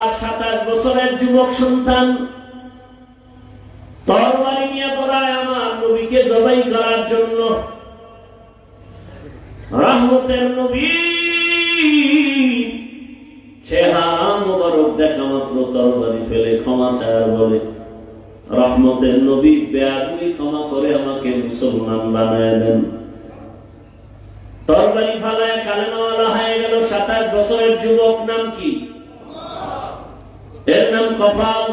27 বছরের যুবক সন্তান তরবারি নিয়ে দৌড়ায় আমার নবীকে জবাই করার জন্য। রহমতের নবী চেহারা মোবারক দেখা মাত্র তরবারি ফেলে ক্ষমা চায় বলে, রহমতের নবী বেয়াদবি ক্ষমা করে আমাকে মুসলমান বানায় দেন। তরবারি ফালায় কালেমাওয়ালা হয়ে গেল 27 বছরের যুবক। নাম কি? এর নাম কপাল।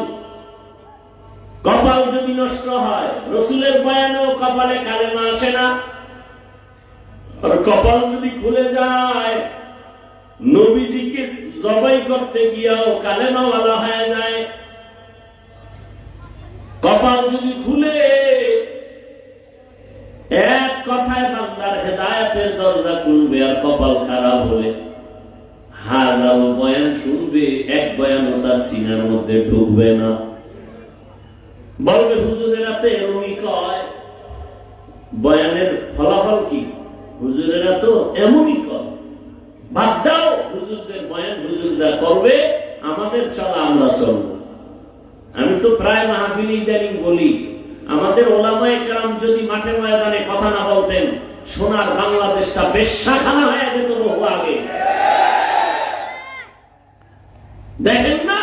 কপাল যদি নষ্ট হয়, রসুলের বয়ানেও কপালে কালেমা আসে না। আর কপাল যদি খুলে যায়, নবীজিকে জবাই করতে গিয়াও কালেমাওয়ালা হয়ে যায়। কপাল যদি খুলে, এক কথায় বান্দার হেদায়েতের দরজা খুলবে। আর কপাল খারাপ হলে হাজারো বয়ান শুনবে, এক বয়ানও তার সিনার মধ্যে ঢুকবে না। বলবে হুজুরেরা তো এরকমই কয়। বয়ানের ফলাফল কি? হুজুরেরা তো এমনই কয়। বাদ দাও হুজুরদের বয়ান, হুজুররা করবে, আমাদের চলা আমরা চলবো। আমি তো প্রায় মাহফিলে ইদানিং বলি, আমাদের ওলামায়ে কেরাম যদি মাঠে ময়দানে কথা না বলতেন, সোনার বাংলাদেশটা বেশ্যাখানা হয়ে যেত বহু আগে। দেখেন না,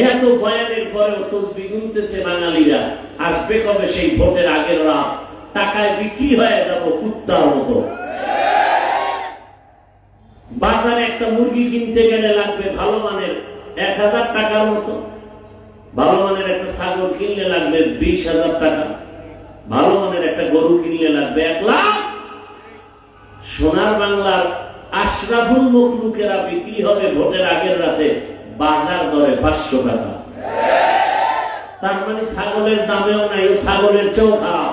এত বয়ানের পরেও তসবিহ গুনতেছে বাঙালিরা। আসবে কবে সেই ভোটের আগের রাত? টাকায় বিক্রি হয়ে যাব কুত্তার মতো। বাজারে একটা মুরগি কিনতে গেলে লাগবে ভালো মানের 1000 টাকার মতো। ভালো মানের একটা ছাগল কিনলে লাগবে 20,000 টাকা। ভালো মানের একটা গরু কিনলে লাগবে 1 লাখ। সোনার বাংলার আশরাফুল মখলুকেরা বিক্রি হবে ভোটের আগের রাতে বাজার দরে 500 টাকা। তার মানে ছাগলের দামেও নাই, ও ছাগলের চেয়েও খারাপ,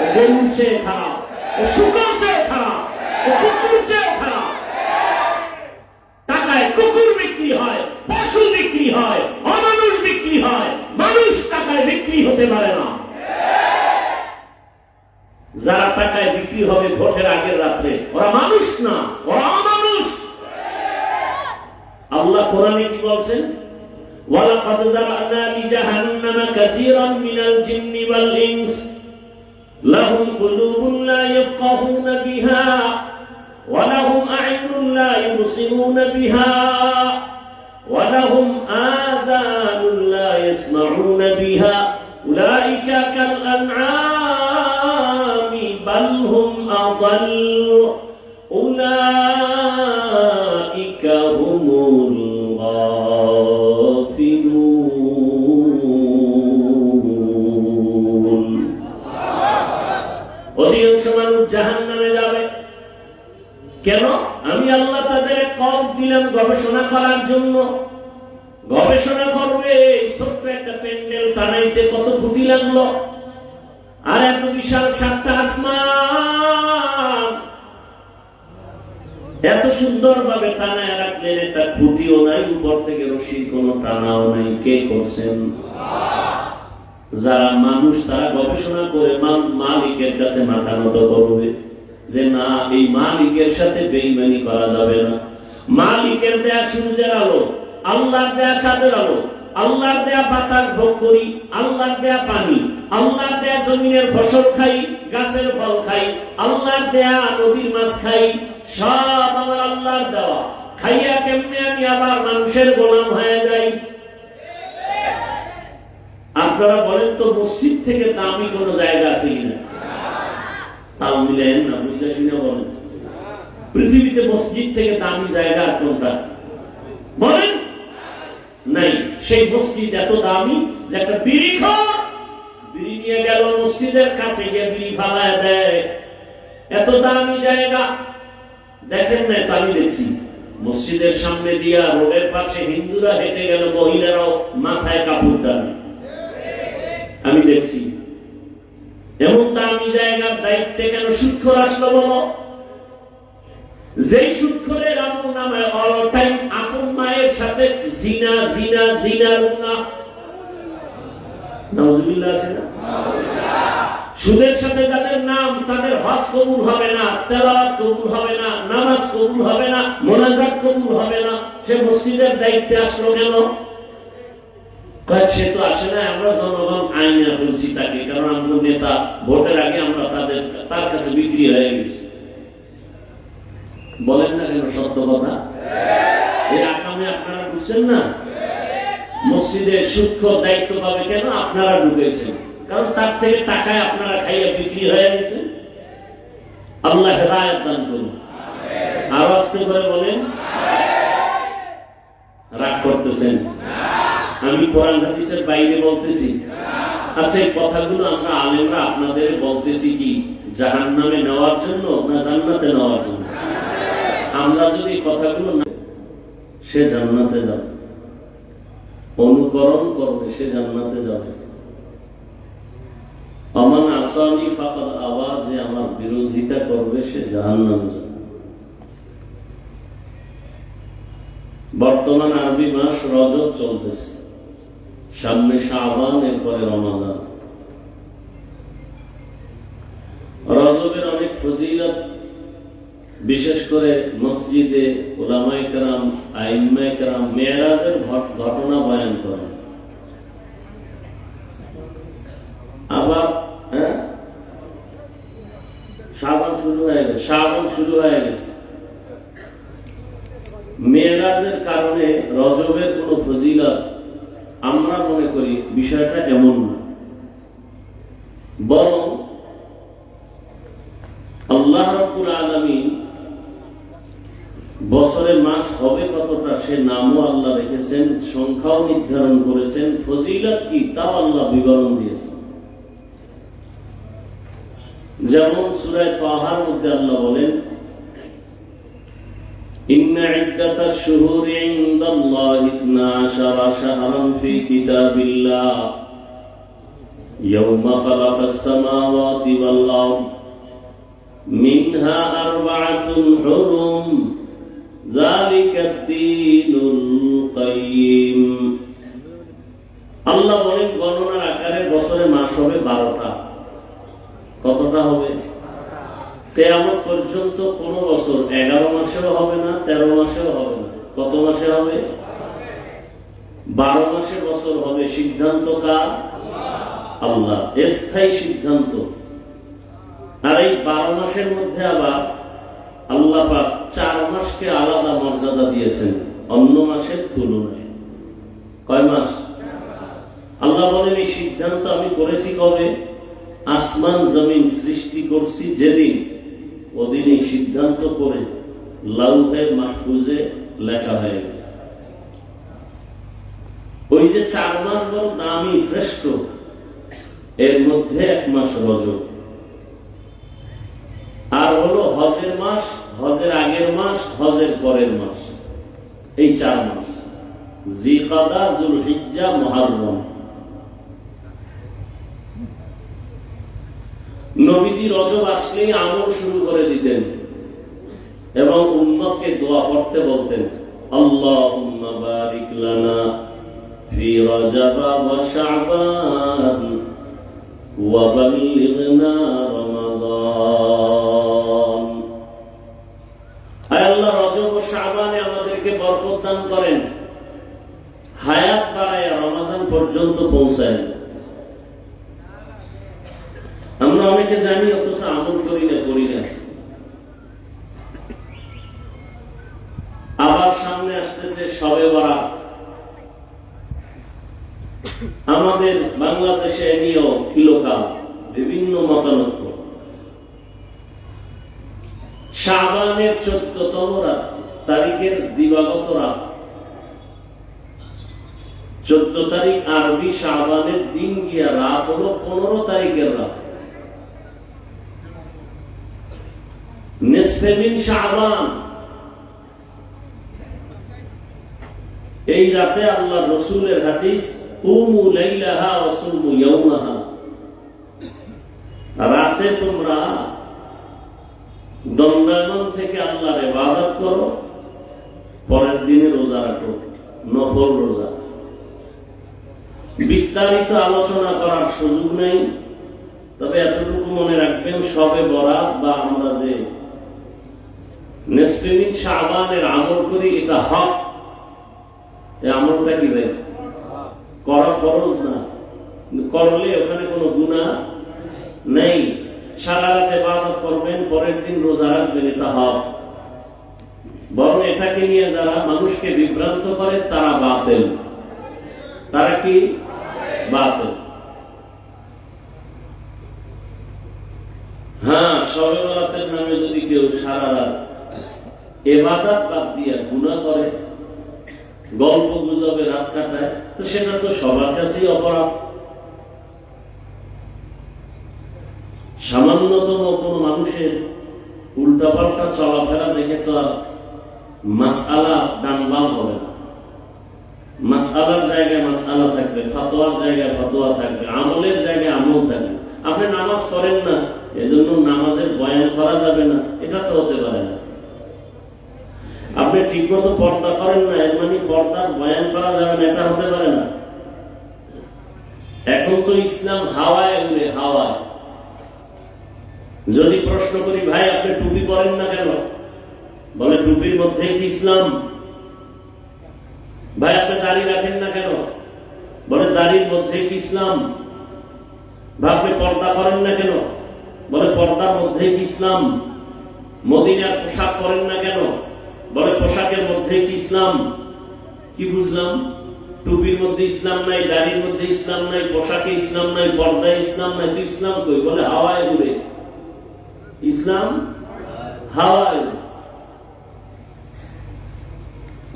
ও গরুর চেয়ে খারাপ, ও শুকর চেয়ে খারাপ, ও কুকুর চেয়ে খারাপ। টাকায় কুকুর বিক্রি হয়, পশু বিক্রি হয়, অমানুষ বিক্রি হয়। মানুষ টাকায় বিক্রি হতে পারে না। যারা টাকায় বিক্রি হবে ভোটের আগের রাত্রে, ওরা মানুষ না, ওরা অমানুষ। আল্লাহ কোরআনে কি বলছেন? ওয়ালাকাদ যারানা লিজাহান্নামা কাসীরান মিনাল জিন্নি ওয়াল ইনস লাহুম কুলুবুন লা ইয়াফকাহুনা বিহা ওয়া লাহুম আ'ইনুন লা ইউবসিরুনা বিহা ওয়া লাহুম আযানুন লা ইয়াসমাউনা বিহা উলাইকা কাল আন'আমি বাল হুম আযাল্ল উলাইকা হুমুল গাফিলুন। অধিকাংশ মানুষ জাহান্নামে যাবে। কেন? আমি আল্লাহ তাদের কলব দিলাম গবেষণা করার জন্য। গবেষণা করবে। ছোট্ট একটা প্যান্ডেল বানাইতে কত খুঁটি লাগলো, আর এত বিশাল 7টা আসমান এত সুন্দর ভাবে টানায় রাখলেন। একটা খুঁটিও নাই, উপর থেকে রশির কোন টানাও নাই। কে করছেন? যারা মানুষ, তারা গবেষণা করে মালিকের কাছে মাথা নত করবে যে না, এই মালিকের সাথে বেঈমানি করা যাবে না। মালিকের দেয়া সূর্যের আলো, আল্লাহর দেয়া চাঁদের আলো, আল্লাহর দেয়া বাতাস ভোগ করি, আল্লাহর দেয়া পানি, আল্লাহর দেয়া জমিনের ফসল খাই, গাছের ফল খাই, আল্লাহর দেয়া নদীর মাছ খাই, সব আমার আল্লাহর দেওয়া। খাইয়া কেমনে আমি আবার মানুষের গোলাম হয়ে যাই? আপনারা বলেন তো, মসজিদ থেকে দামি কোন জায়গা আছে কিনা? তাও মিলেন না, বুঝতে শুনে বলেন। পৃথিবীতে মসজিদ থেকে দামি জায়গা কোনটা বলেন? নাই। সেই মসজিদ এত দামি যে একটা বিড়ি নিয়ে গেল মসজিদের কাছে গিয়ে বিড়ি ফালায় দেয়। এত দামি জায়গা দেখেন না? আমি দেখছি মসজিদের সামনে দিয়া রোডের পাশে হিন্দুরা হেঁটে গেল, মহিলারাও মাথায় কাপড় টানে। আমি দেখছি। এমন দামি জায়গার দায়িত্বে কেন সুৎখোর আসলো বলো? যেই সুৎখোরের আমল নামে অল টাইম আপন মায়ের সাথে জিনা জিনা জিনা গুনাহ, নাউজুবিল্লাহ আছে না? সুদের সাথে যাদের নাম, তাদের হজ কবুল হবে না, তেলাওয়াত কবুল হবে না, নামাজ কবুল হবে না, মোনাজাত কবুল হবে না। সে মসজিদের দায়িত্বে আসলো কেন? সে তো আসে না, আমরা জনগণ আইনে ফেলছি তাকে, কারণ আমরা নেতা, ভোটের আগে আমরা তার কাছে বিক্রি হয়ে গেছি। বলেন না কেন সত্য কথা? এই আকামে আপনারা বুঝছেন না? মসজিদের সূক্ষ্ম দায়িত্ব পাবে কেন? আপনারা ঢুকেছেন, কারণ তার থেকে টাকায় আপনারা খাইয়া বিক্রি হয়ে গেছেন। আল্লাহ হেদায়েত দান করুন। আরো আস্তে করে বলেন। রাগ করতেছেন? আমি কোরআন হাদিসের বাইরে বলতেছি। আচ্ছা, এই কথাগুলো আমরা আলেমরা আপনাদের বলতেছি কি জাহান্নামে নেওয়ার জন্য না জান্নাতে নেওয়ার জন্য? আমরা যদি কথাগুলো না, সে জান্নাতে যাবে, অনুকরণ করবে, সে জান্নাতে যাবে। আমান আসানি ফাকাদ আওয়া, যে আমার বিরোধিতা করবে সে জাহান্নামে যাবে। বর্তমান আরবি মাস রজব চলতেছে, সামনে শাবান, এরপরে রমজান। রজবের অনেক ফজিলত, বিশেষ করে মসজিদে উলামায়ে কেরাম, আইম্মায়ে কেরাম মেরাজের ঘটনা বয়ান করেন। আবার শাবান শুরু হয়ে গেছে। মেরাজের কারণে রজবের কোন ফজিলত আমরা মনে করি বিষয়টা এমন না, বরং আল্লাহ রাব্বুল আলামিন বছরে মাস হবে কতটা সে নামও আল্লাহ রেখেছেন, সংখ্যাও নির্ধারণ করেছেন, ফজিলত কি তাও আল্লাহ বিবরণ দিয়েছেন। যেমন সূরা তাহার মধ্যে আল্লাহ বলেন, ইন্না ইদ্দাতাশ শুহুরি ইনদাল্লাহি 12 শাহরান ফি কিতাবিল্লাহ ইয়াওমা খালাকাস সামাওয়াতি ওয়াল আরদ মিনহা আরবাআতুন হুরুম যালিকাদ দীনুল কাইয়্যিম। আল্লাহ বলেন গণনার আকারে বছরে মাস হবে 12টা। কতটা হবে? কিয়ামত পর্যন্ত কোন বছর 11 মাসেও হবে না, 13 মাসেও হবে না। কত মাসে হবে? 12 মাসে বছর হবে। সিদ্ধান্ত কার? আল্লাহ, স্থায়ী সিদ্ধান্ত। আর এই 12 মাসের মধ্যে আবার আল্লাহ পাক 4 মাসকে আলাদা মর্যাদা দিয়েছেন অন্য মাসের তুলনায়। কয় মাস? আল্লাহ বলেন এই সিদ্ধান্ত আমি করেছি কবে? আসমান জমিন সৃষ্টি করছি যেদিন, ওদিন এই সিদ্ধান্ত করে লাউহে মাহফুজে লেখা হয়ে গেছে। ওই যে 4 মাস বড় দামি শ্রেষ্ঠ, এর মধ্যে 1 মাস রজব, আর হলো হজের মাস, হজের আগের মাস, হজের পরের মাস। এই 4 মাস জিলকাদা, যুলহিজ্জা, মুহররম। নবীজি রজব আসলেই আমল শুরু করে দিতেন এবং উম্মতকে দোয়া পড়তে বলতেন, আল্লাহুম্মা বারিক লানা ফি রজব ওয়া শাবান ওয়া বাল্লিগনা রমাযান। আয় আল্লাহ, রজব ও শাবানে আমাদেরকে বরকত দান করেন, হায়াত বাড়ায়া রমজান পর্যন্ত পৌঁছায়। আমরা অনেকে জানি অথচ আমল করি না। আবার সামনে আসতেছে শবে বরাত। আমাদের বাংলাদেশে নিয়েও কিলোকাল বিভিন্ন মতানৈক্য। শাবানের 14তম রাত, তারিখের দিবাগত রাত, 14 তারিখ আরবি শাবানের দিন গিয়া রাত হলো 15 তারিখের রাত। নিসফে মিন শাবান, এই রাতে আল্লাহ রসুলের হাদিস, কুমু লাইলাহা ওয়া সুমু ইয়াওমাহা, রাতে তোমরা দণ্ডায়মান থেকে আল্লাহর ইবাদত করো, পরের দিনে রোজা রাখো, নফল রোজা। বিস্তারিত আলোচনা করার সুযোগ নেই, তবে এতটুকু মনে রাখবেন, সবে বরাত বা আমরা যে নিসফে মিন শাবানের আমল করি, এটা হক। এই আমলটা কি ভাই? করা ফরজ না, করলে ওখানে কোনো গুনাহ নেই। সারা রাত ইবাদত করবেন, পরের দিন রোজা রাখবেন, এটা হক। বরং এটাকে নিয়ে যারা মানুষকে বিভ্রান্ত করে তারা বাতিল। তারা কি? বাতিল। হ্যাঁ, শবে বরাতের নামে যদি কেউ সারা রাত ইবাদত বাদ দিয়ে গুনাহ করে, গল্প গুজবে রাত কাটায়, তো সেটা তো সবার কাছেই অপরাধ। সামান্যতম কোনো মানুষের উল্টাপাল্টা চলাফেরা দেখে তো আর মাসআলা ডানবাম হবে না। মাসআলার জায়গায় মাসআলা থাকবে, ফতোয়ার জায়গায় ফতোয়া থাকবে, আমলের জায়গায় আমল থাকবে। আপনি নামাজ পড়েন না, এজন্য নামাজের বয়ান করা যাবে না, এটা তো হতে পারে না। আপনি ঠিক মতো পর্দা করেন না, এর মানে পর্দার বয়ান করা যাবে না, এটা হতে পারে না। এখন তো ইসলাম হাওয়ায় উড়ে, হাওয়ায়। যদি প্রশ্ন করি, ভাই আপনি টুপি পরেন না কেন? বলে টুপির মধ্যে কি ইসলাম? ভাই আপনি দাড়ি রাখেন না কেন? বলে দাড়ির মধ্যে কি ইসলাম? ভাই আপনি পর্দা করেন না কেন? বলে পর্দার মধ্যে কি ইসলাম? মদিনার পোশাক পরেন না কেন? বলে পোশাকের মধ্যে কি ইসলাম? কি বুঝলাম? টুপির মধ্যে ইসলাম নাই, দাড়ির মধ্যে ইসলাম নাই, পোশাকে ইসলাম নাই, পর্দায় ইসলাম নাই, তো ইসলাম কই? বলে হাওয়ায় উড়ে। ইসলাম হাওয়ায়।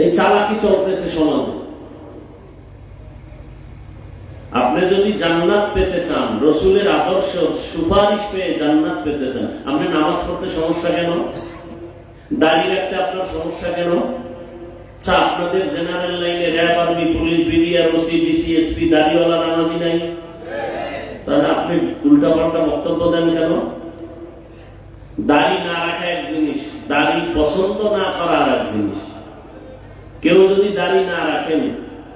এই চালাকি চলতেছে সমাজে। আপনি যদি জান্নাত পেতে চান, রসুলের আদর্শ সুপারিশ পেয়ে জান্নাত পেতে চান, আপনি নামাজ পড়তে সমস্যা কেন? দাড়ি রাখতে আপনার সমস্যা কেন? আপনাদের জেনারেল লাইনে RAB, army, police, BDR, OC, DC SP দাড়িওয়ালা নামাজি নাই? তাহলে আপনি উল্টা পাল্টা বক্তব্য দেন কেন? দাড়ি না রাখা এক জিনিস, দাড়ি পছন্দ না করা আর এক জিনিস। কেউ যদি দাড়ি না রাখেন,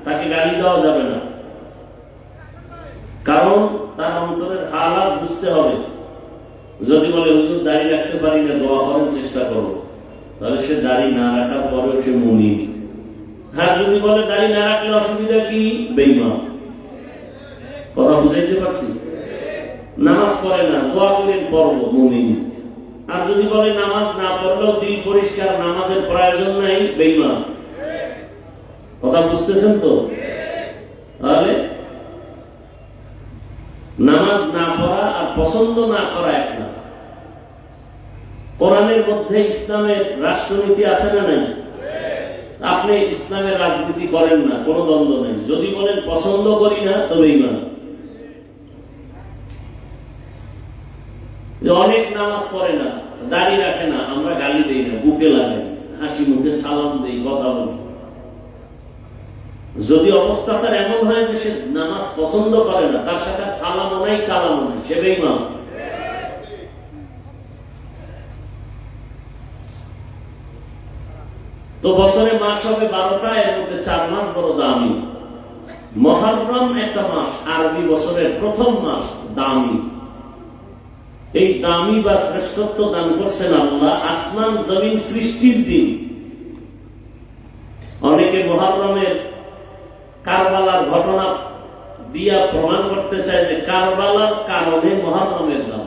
তাকে গালি দেওয়া যাবে না, কারণ তার অন্তরের হালাত বুঝতে হবে। যদি বলে হুজুর দাড়ি রাখতে পারি না, দোয়া করেন, চেষ্টা করবো, তাহলে সে দাড়ি না রাখার পরেও সে মুমিন। হ্যাঁ, যদি বলে দাড়ি না রাখলে অসুবিধা কি, বেঈমান। কথা বুঝাইতে পারছি? নামাজ পড়ে না, দোয়া করেন, পড়বো, মুমিন। আর যদি বলে নামাজ না পড়লেও দিল পরিষ্কার, নামাজের প্রয়োজন নাই, বেঈমান। কথা বুঝতেছেন তো? তাহলে নামাজ না পড়া আর পছন্দ না করা এক না। কোরআনের মধ্যে ইসলামের রাষ্ট্রনীতি আছে না নাই? আপনি ইসলামের রাজনীতি করেন না, কোনো দ্বন্দ্ব নেই। যদি বলেন পছন্দ করি না, তবে ঈমান। অনেক নামাজ পড়ে না, দাড়ি রাখে না, আমরা গালি দেই না, বুকে লাগাই, হাসি মুখে সালাম দেই, কথা বলি। যদি অবস্থা তার এমন হয় যে সে নামাজ পছন্দ করে না, তার সাথে সালামও নাই, কালামও নাই, সে বেঈমান। তো বছরে মাস হবে 12টা, এর মধ্যে 4 মাস বড় দামি। মুহররম একটা মাস, আরবি বছরের প্রথম মাস, দামি। এই দামি বা শ্রেষ্ঠত্ব দান করছেন আল্লাহ আসমান জমিন সৃষ্টির দিন। অনেকে মুহররমের কারবালার ঘটনা দিয়া প্রমাণ করতে চায় যে কারবালার কারণে মুহররমের দাম,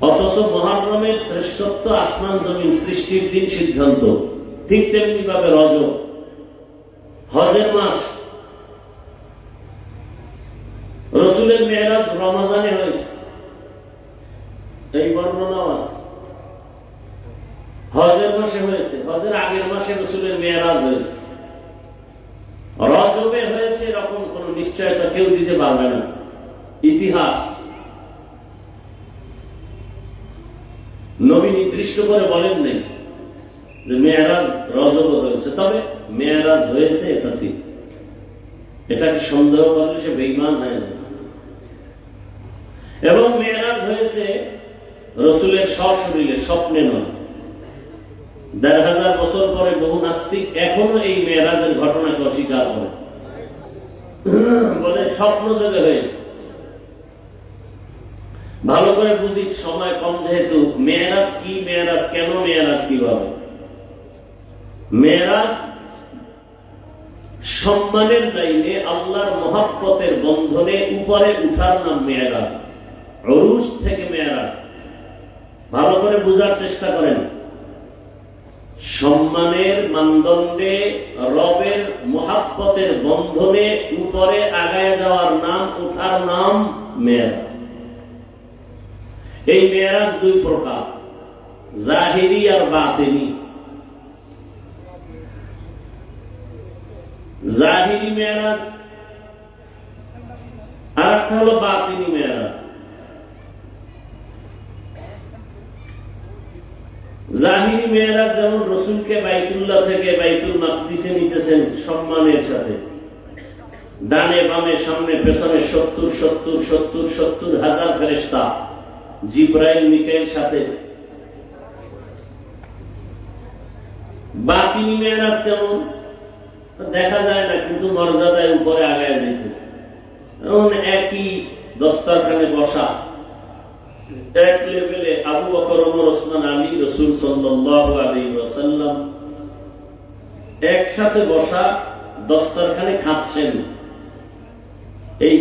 অথচ মুহররমের শ্রেষ্ঠত্ব আসমান জমিন সৃষ্টির দিন সিদ্ধান্ত। ঠিক তেমনি ভাবে রজব, হজের মাস। রসুলের মেরাজ রমজানে হয়েছে, এই বর্ণনাও আছে। হজের মাসে হয়েছে, হজের আগের মাসে রসুলের মেরাজ হয়েছে। রজবে হয়েছে এরকম কোন নিশ্চয়তা কেউ দিতে পারবে না। ইতিহাস নবী নির্দিষ্ট করে বলেন নাই যে মেরাজ রজবে হয়েছে, তবে মেরাজ হয়েছে এটা ঠিক। এটাকে সন্দেহ করলে সে বেঈমান হয়ে যাবে। এবং মেরাজ হয়েছে রসুলের সশরীরে, স্বপ্নে নয়। 1500 বছর পরে বহু নাস্তিক এখনো এই মেরাজের ঘটনাকে অস্বীকার করে। বলে স্বপ্ন যোগে হয়েছে। ভালো করে বুঝি, সময় কম যেহেতু। মেরাজ কি, মেরাজ কেন, মেরাজ কিভাবে? মেরাজ সম্মানের লাইনে আল্লাহর মহব্বতের বন্ধনে উপরে উঠার নাম মেরাজ। উরুজ থেকে মেরাজ। ভালো করে বুঝার চেষ্টা করেন। সম্মানের মানদণ্ডে রবের মহব্বতের বন্ধনে উপরে আগায় যাওয়ার নাম, উঠার নাম মেরাজ। এই মেরাজ দুই প্রকার, জাহিরি আর বাতিনি। জাহিরি মেরাজ আর একটা হলো বাতিনি মেরাজ। জাহিরি মেরাজ যেমন রসুলকে বাইতুল্লাহ থেকে বাইতুল মাকদিসে নিতেছেন সম্মানের সাথে, ডানে বামে সামনে পেছনে 70,000 ফেরেশতা, জিব্রাইল মিকাইল সাথে। বাতিনি মেরাজ কেমন? দেখা যায় না কিন্তু মর্যাদায় উপরে আগায় যাইতেছে। এমন একই দস্তরখানে বসা, এক লেভেলে আবু বকর, ওমর, ওসমান, আলী, রাসূল সাল্লাল্লাহু আলাইহি ওয়াসাল্লাম একসাথে বসা দস্তরখানে খাচ্ছেন। এই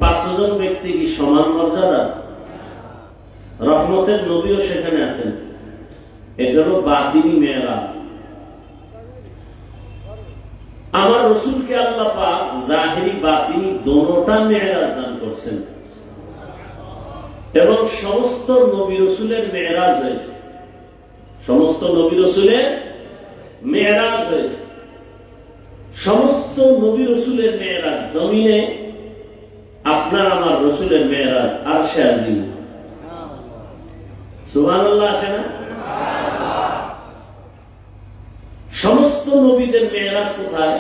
5 জন ব্যক্তি কি সমান মর্যাদা? রহমতের নবীও সেখানে আছেন। এটা হলো বাতিনি মেরাজ। আমার রসুলকে আল্লাহ পাক জাহিরি বাতিনি দোনোটা মেরাজ দান করছেন এবং সমস্ত নবী রসুলের মেরাজ হয়েছে। সমস্ত নবী রসুলের মেরাজ হয়েছে। সমস্ত নবী রসুলের মেরাজ জমিনে, আপনার আমার রসুলের মেরাজ আরশে আজিম। সুবহানাল্লাহ আসে না? সমস্ত নবীদের মেরাজ কোথায়?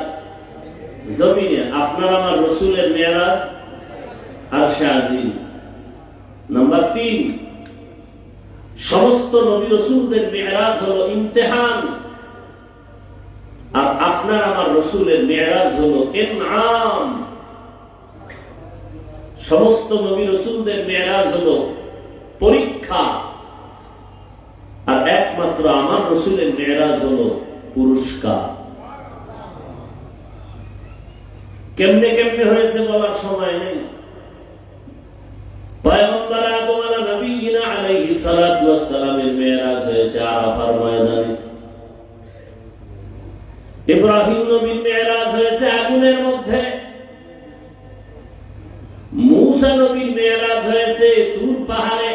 জমিনে। আপনার আমার রসুলের মেরাজ আরশে আজিম। নাম্বার 3, সমস্ত নবী রসুলদের মেরাজ হলো ইমতিহান, আর আপনার আমার রসুলের মেরাজ হলো ইনআম। সমস্ত নবী রসুলদের মেরাজ হলো পরীক্ষা, আর একমাত্র আমার রসুলের মেরাজ হলো পুরস্কার। কেমনে কেমনে হয়েছে বলার সময় নেই। পয়গম্বর আদম আলাইহিস সালাতু ওয়াস সালামের মেরাজ হয়েছে আরাফার ময়দানে। ইব্রাহিম নবীর মেরাজ হয়েছে আগুনের মধ্যে। মূসা নবীর মেরাজ হয়েছে তুর পাহাড়ে।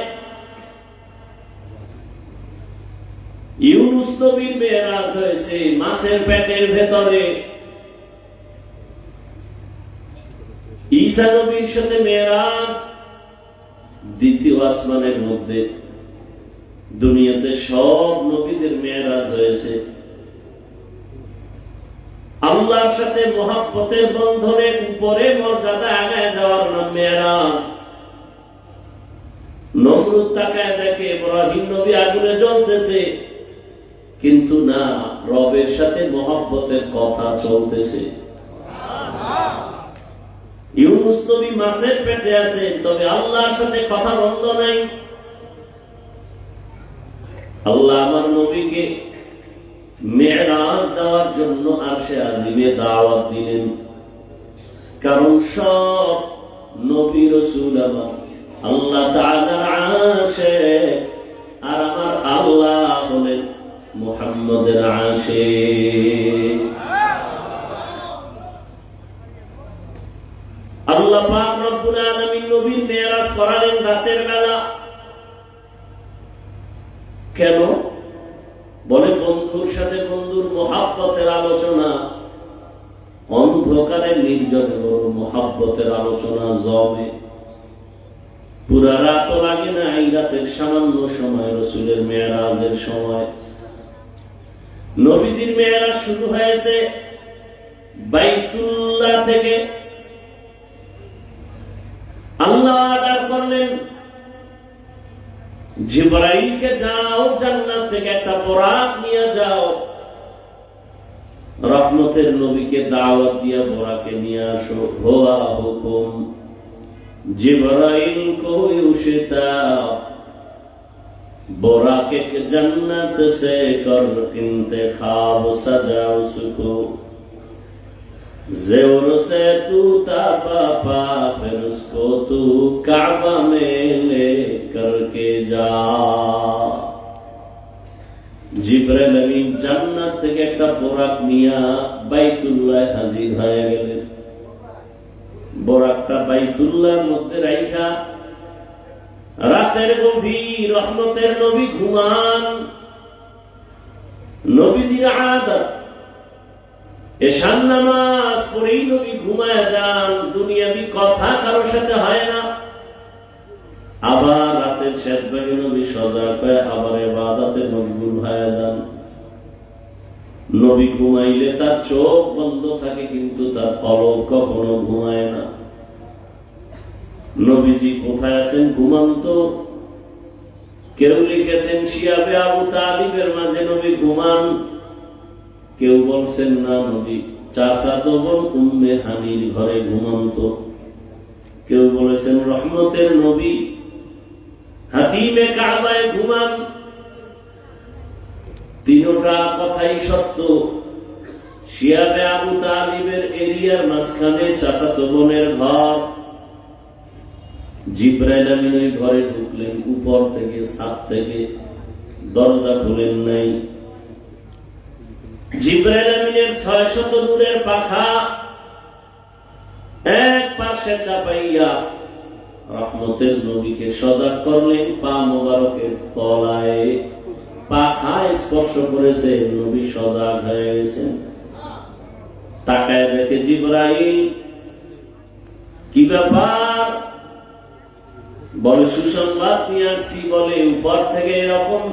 ইউনুস নবীর মেরাজ হয়েছে মাছের পেটের ভেতরে। ঈসা নবীর সাথে মেরাজ দ্বিতীয় আসমানের মধ্যে। দুনিয়াতে সব নবীদের মেরাজ হয়েছে আল্লাহর সাথে মহব্বতের বন্ধনে উপরে মর্যাদা আগায় যাওয়ার নাম মেরাজ। নমরুদ তাকায় দেখে ইব্রাহিম নবী আগুনে জ্বলতেছে, কিন্তু না, রবের সাথে মহব্বতের কথা চলতেছে। ইউনুস নবী মাছের পেটে আছে, তবে আল্লাহর সাথে কথা বন্ধ নাই। আল্লাহ আমার নবীকে মেরাজ দেওয়ার জন্য আরশে আজিমে দাওয়াত দিলেন, কারণ সব নবী রাসূল আমার আল্লাহ তাআলার আশিক, আর আমার আল্লাহ হলেন মুহাম্মদের আশিক। আল্লাহ পাক রব্বুল আলামিন নবীর মেরাজ করালেন রাতের বেলা। কেন? বলে বন্ধুর সাথে বন্ধুর মহব্বতের আলোচনা, অন্ধকারে নির্জনে বড় মহব্বতের আলোচনা জমে। পুরা রাত লাগে না, এই রাতের সামান্য সময় রাসূলের মেরাজের সময়। নবীজির মেরাজ শুরু হয়েছে বাইতুল্লাহ থেকে। আল্লাহ অর্ডার করলেন জিবরাইলকে, যাও জান্নাত থেকে একটা বরাত নিয়ে যাও, রহমতের নবীকে দাওয়াত দিয়া বোরাকে নিয়ে আসো। হুয়া হুকুম जिब्राइल को उशिता बोराके के जन्नत से कर इंतखाब सजा उसको ज़ेवर से तू ताबा पा फिर उसको तू काबा में ले करके जा। जिब्राइल अमीन जन्नत থেকে একটা বোরাক নিয়া বাইতুল্লাহ হাজির হয়ে গেলেন। বোরাকটা বাইতুল্লাহর মধ্যে রাইখা রাতের গভীর রহমতের নবী ঘুমান। নবীজির আদত এশার নামাজ পড়েই নবী ঘুমায় যান, দুনিয়াবি কথা কারোর সাথে হয় না। আবার রাতের শেষ ভাগে নবী সজাগ হয়ে আবার ইবাদতে মশগুল হয়ে যান। নবী ঘুমাইলে তার চোখ বন্ধ থাকে কিন্তু তার কলব কখনো ঘুমায় না। নবীজি কোথায় আছেন ঘুমান্ত? কেউ লিখেছেন শিয়াবে আবু তালিবের মাঝে নবী ঘুমান, কেউ বলছেন না নবী চাচাতো বোন উম্মে হানির ঘরে ঘুমান্ত, কেউ বলেছেন রহমতের নবী হাতিমে কাবায় ঘুমান। তিনটা কথাই সত্য। শিয়াবে আবু তালিবের এরিয়ার মাঝখানে চাচাতো বোনের ঘর। জিব্রাইল আমিন ওই ঘরে ঢুকলেন উপর থেকে, ছাদ থেকে, দরজা খুলেন নাই। জিব্রাইল আমিনের 600 নূরের পাখা এক পাশে চাপাইয়া রহমতের নবীকে সজাগ করলেন। পা মোবারকের তলায় পাখা স্পর্শ করেছে, নবী সজাগ হয়ে গেছেন। তাকায় দেখে জিব্রাইল, কি ব্যাপার? বলে সুসংবাদ নিয়ে আসছি। বলে উপর থেকে এরকম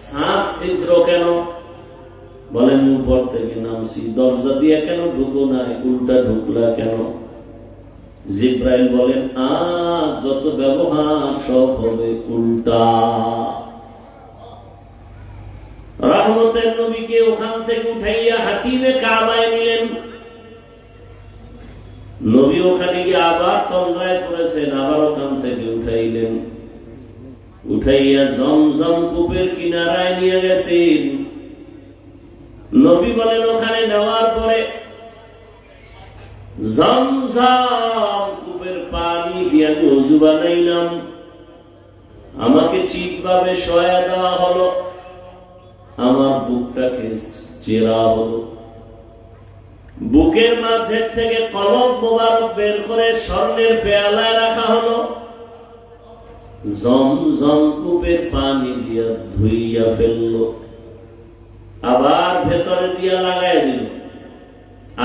7 ছিদ্র কেন? বলেন উপর থেকে নামছি, দরজা দিয়ে কেন ঢুকো না, উল্টা ঢুকলা কেন? জিব্রাইল বলেন আজ যত ব্যবহার সব হবে উল্টা। রহমতের নবীকে ওখান থেকে উঠাইয়া হাতিমে কাবায় নিলেন। নবী ওখানে গিয়ে আবার তন্দ্রায় পড়েছেন, আবার ওখান থেকে উঠাইলেন। উঠাইয়া জমজম কূপের কিনারায় নিয়ে গেছেন। নবী বলেন ওখানে নেওয়ার পরে জমজম কূপের পানি দিয়ে আমি ওযু বানাইলাম। আমাকে ঠিকভাবে শোয়া দেওয়া হলো, আমার বুকটাকে চেরা হলো। বুকের মাঝের থেকে কলব মোবারক বের করে স্বর্ণের পেয়ালায় রাখা হলো। জমজম কূপের পানি দিয়া ধুইয়া ফেললো, আবার ভেতরে দিয়া লাগাই দিল।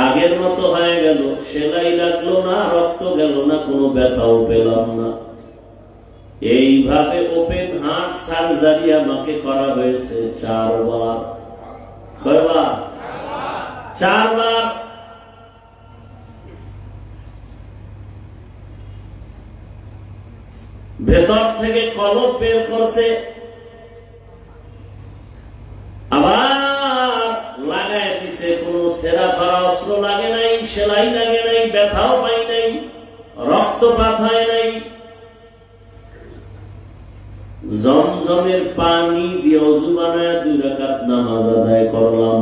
আগের মতো হয়ে গেল, সেলাই লাগলো না, রক্ত গেল না, কোনো ব্যথাও পেলাম না। এইভাবে ওপেন হার্ট সার্জারি আমাকে করা হয়েছে 4 বার। কয়বার? 4 বার। ভেতর থেকে কলব বের করছে, আবার লাগায় দিছে। কোনো সেরা ফারা অস্ত্র লাগে নাই, সেলাই লাগে নাই, ব্যথাও পাই নাই, রক্তপাত হয় নাই। জমজমের পানি দিয়ে ওযু বানায় 2 রাকাত নামাজ আদায় করলাম।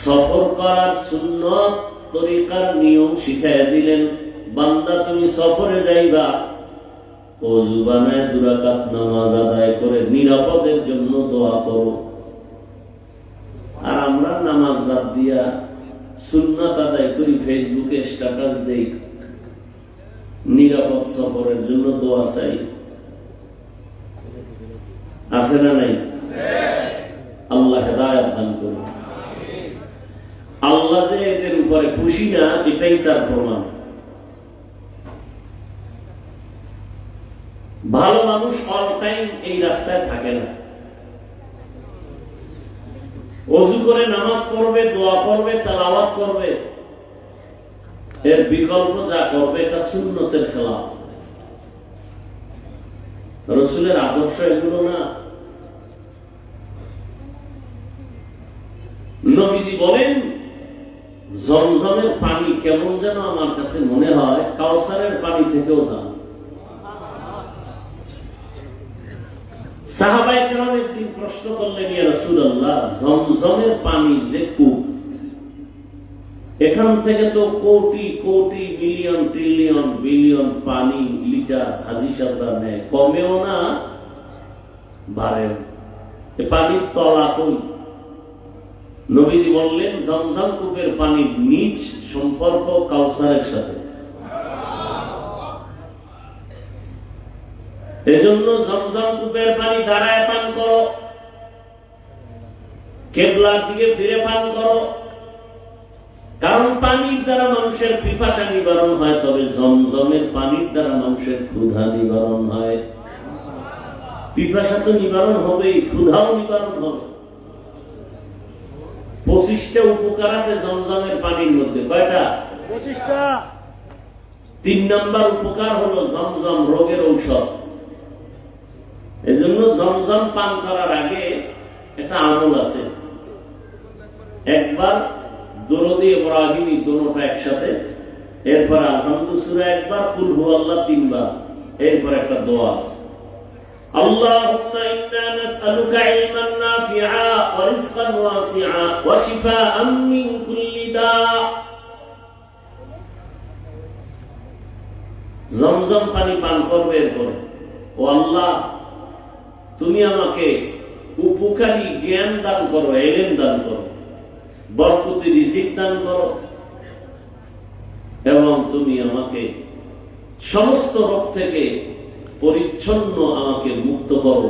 সফর করার সুন্নত তরিকার নিয়ম শিখাইয়া দিলেন। বান্দা তুমি সফরে যাইবা, ওযু বানায় 2 রাকাত নামাজ আদায় করে নিরাপদের জন্য দোয়া করো। আর আমরা নামাজ বাদ দিয়া সুন্নাত আদায় করি, ফেসবুকে স্ট্যাটাস দেই, নিরাপদ সফরের জন্য দোয়া চাই। আছে না নাই? আল্লাহ হেদায়েত দান করুন। আল্লাহ যে এদের উপরে খুশি না, এটাই তার প্রমাণ। ভালো মানুষ অল টাইম এই রাস্তায় থাকে না। ওযু করে নামাজ পড়বে, দোয়া করবে, তেলাওয়াত করবে, এর বিকল্প যা করবে এটা সুন্নতের খেলাফ। রাসূলের আদর্শ এগুলো না। নবীজি বলেন জমজমের পানি কেমন যেন আমার কাছে মনে হয় কাউসারের পানি থেকেও দাম। সাহাবায়ে কেরাম একদিন প্রশ্ন করলেন, ইয়া রাসূলুল্লাহ, জমজমের পানি যে কূপ, এখান থেকে তো crore crore million trillion billion পানি লিটার হাজি সাহেবরা নেয়, কমেও না বাড়েও, এ পানির তলা কই? নবীজি বললেন জমজম কূপের পানির নিজ সম্পর্ক কাউসারের সাথে। এজন্য জমজম কূপের পানি দাঁড়ায় পান করো, কিবলার দিকে ফিরে পান করো, কারণ পানির দ্বারা মানুষের পিপাসা নিবারণ হয়, তবে জমজমের পানির দ্বারা মানুষের ক্ষুধা নিবারণ হয়। পিপাসা তো নিবারণ হবেই, ক্ষুধাও নিবারণ হবে। 25টা উপকার আছে জমজমের পানির মধ্যে। কয়টা? 25টা। 3 নম্বর উপকার হলো জমজম রোগের ঔষধ। এজন্য জমজম পান করার আগে একটা আমল আছে, একবার দরুদ ইব্রাহিমী দুটোটা একসাথে, এরপর আলহামদু সূরা একবার, কুল হুয়াল্লাহ 3 বার, এরপর একটা দোয়া আছে, আল্লাহুম্মা ইন্না নাসআলুকা ইলমান নাফিআ ওয়া রিজকান ওয়াসিআ ওয়া শিফাআন মিন কুল্লি দা। জমজম পানি পান করবে, এরপরে ও আল্লাহ তুমি আমাকে উপকারী জ্ঞান দান করো, ইলম দান করো, বরকতি রিজিক দান করো, এবং তুমি আমাকে সমস্ত রোগ থেকে পরিচ্ছন্ন আমাকে মুক্ত করো,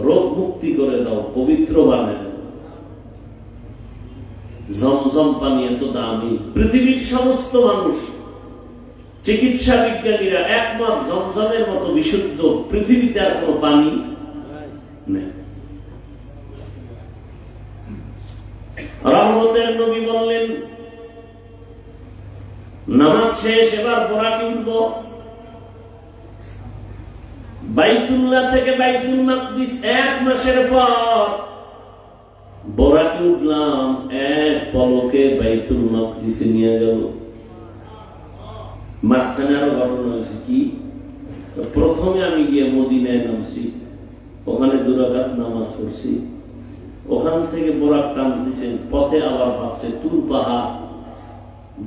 রোগ মুক্তি করে দাও, পবিত্র বানায় দাও। জমজম পানি এত দামি, পৃথিবীর সমস্ত মানুষ, চিকিৎসা বিজ্ঞানীরা একমত জমজমের মতো বিশুদ্ধ পৃথিবীতে আর কোনো পানি নেই। রহমতের নবী বললেন, নামাজ শেষ, এবার বোরাকে উঠব, বাইতুল্লাহ থেকে বাইতুল মাকদিস 1 মাসের পর বোরাকে উঠলাম, এক পলকে বাইতুল মাকদিসে নিয়ে গেল। মাঝখানে আরো ঘটনা হয়েছে কি, প্রথমে আমি গিয়ে মদিনায় নামছি, ওখানে 2 রাকাত নামাজ পড়ছি, ওখান থেকে বোরাক টান দিচ্ছেন, পথে আবার পাচ্ছে তুর পাহাড়,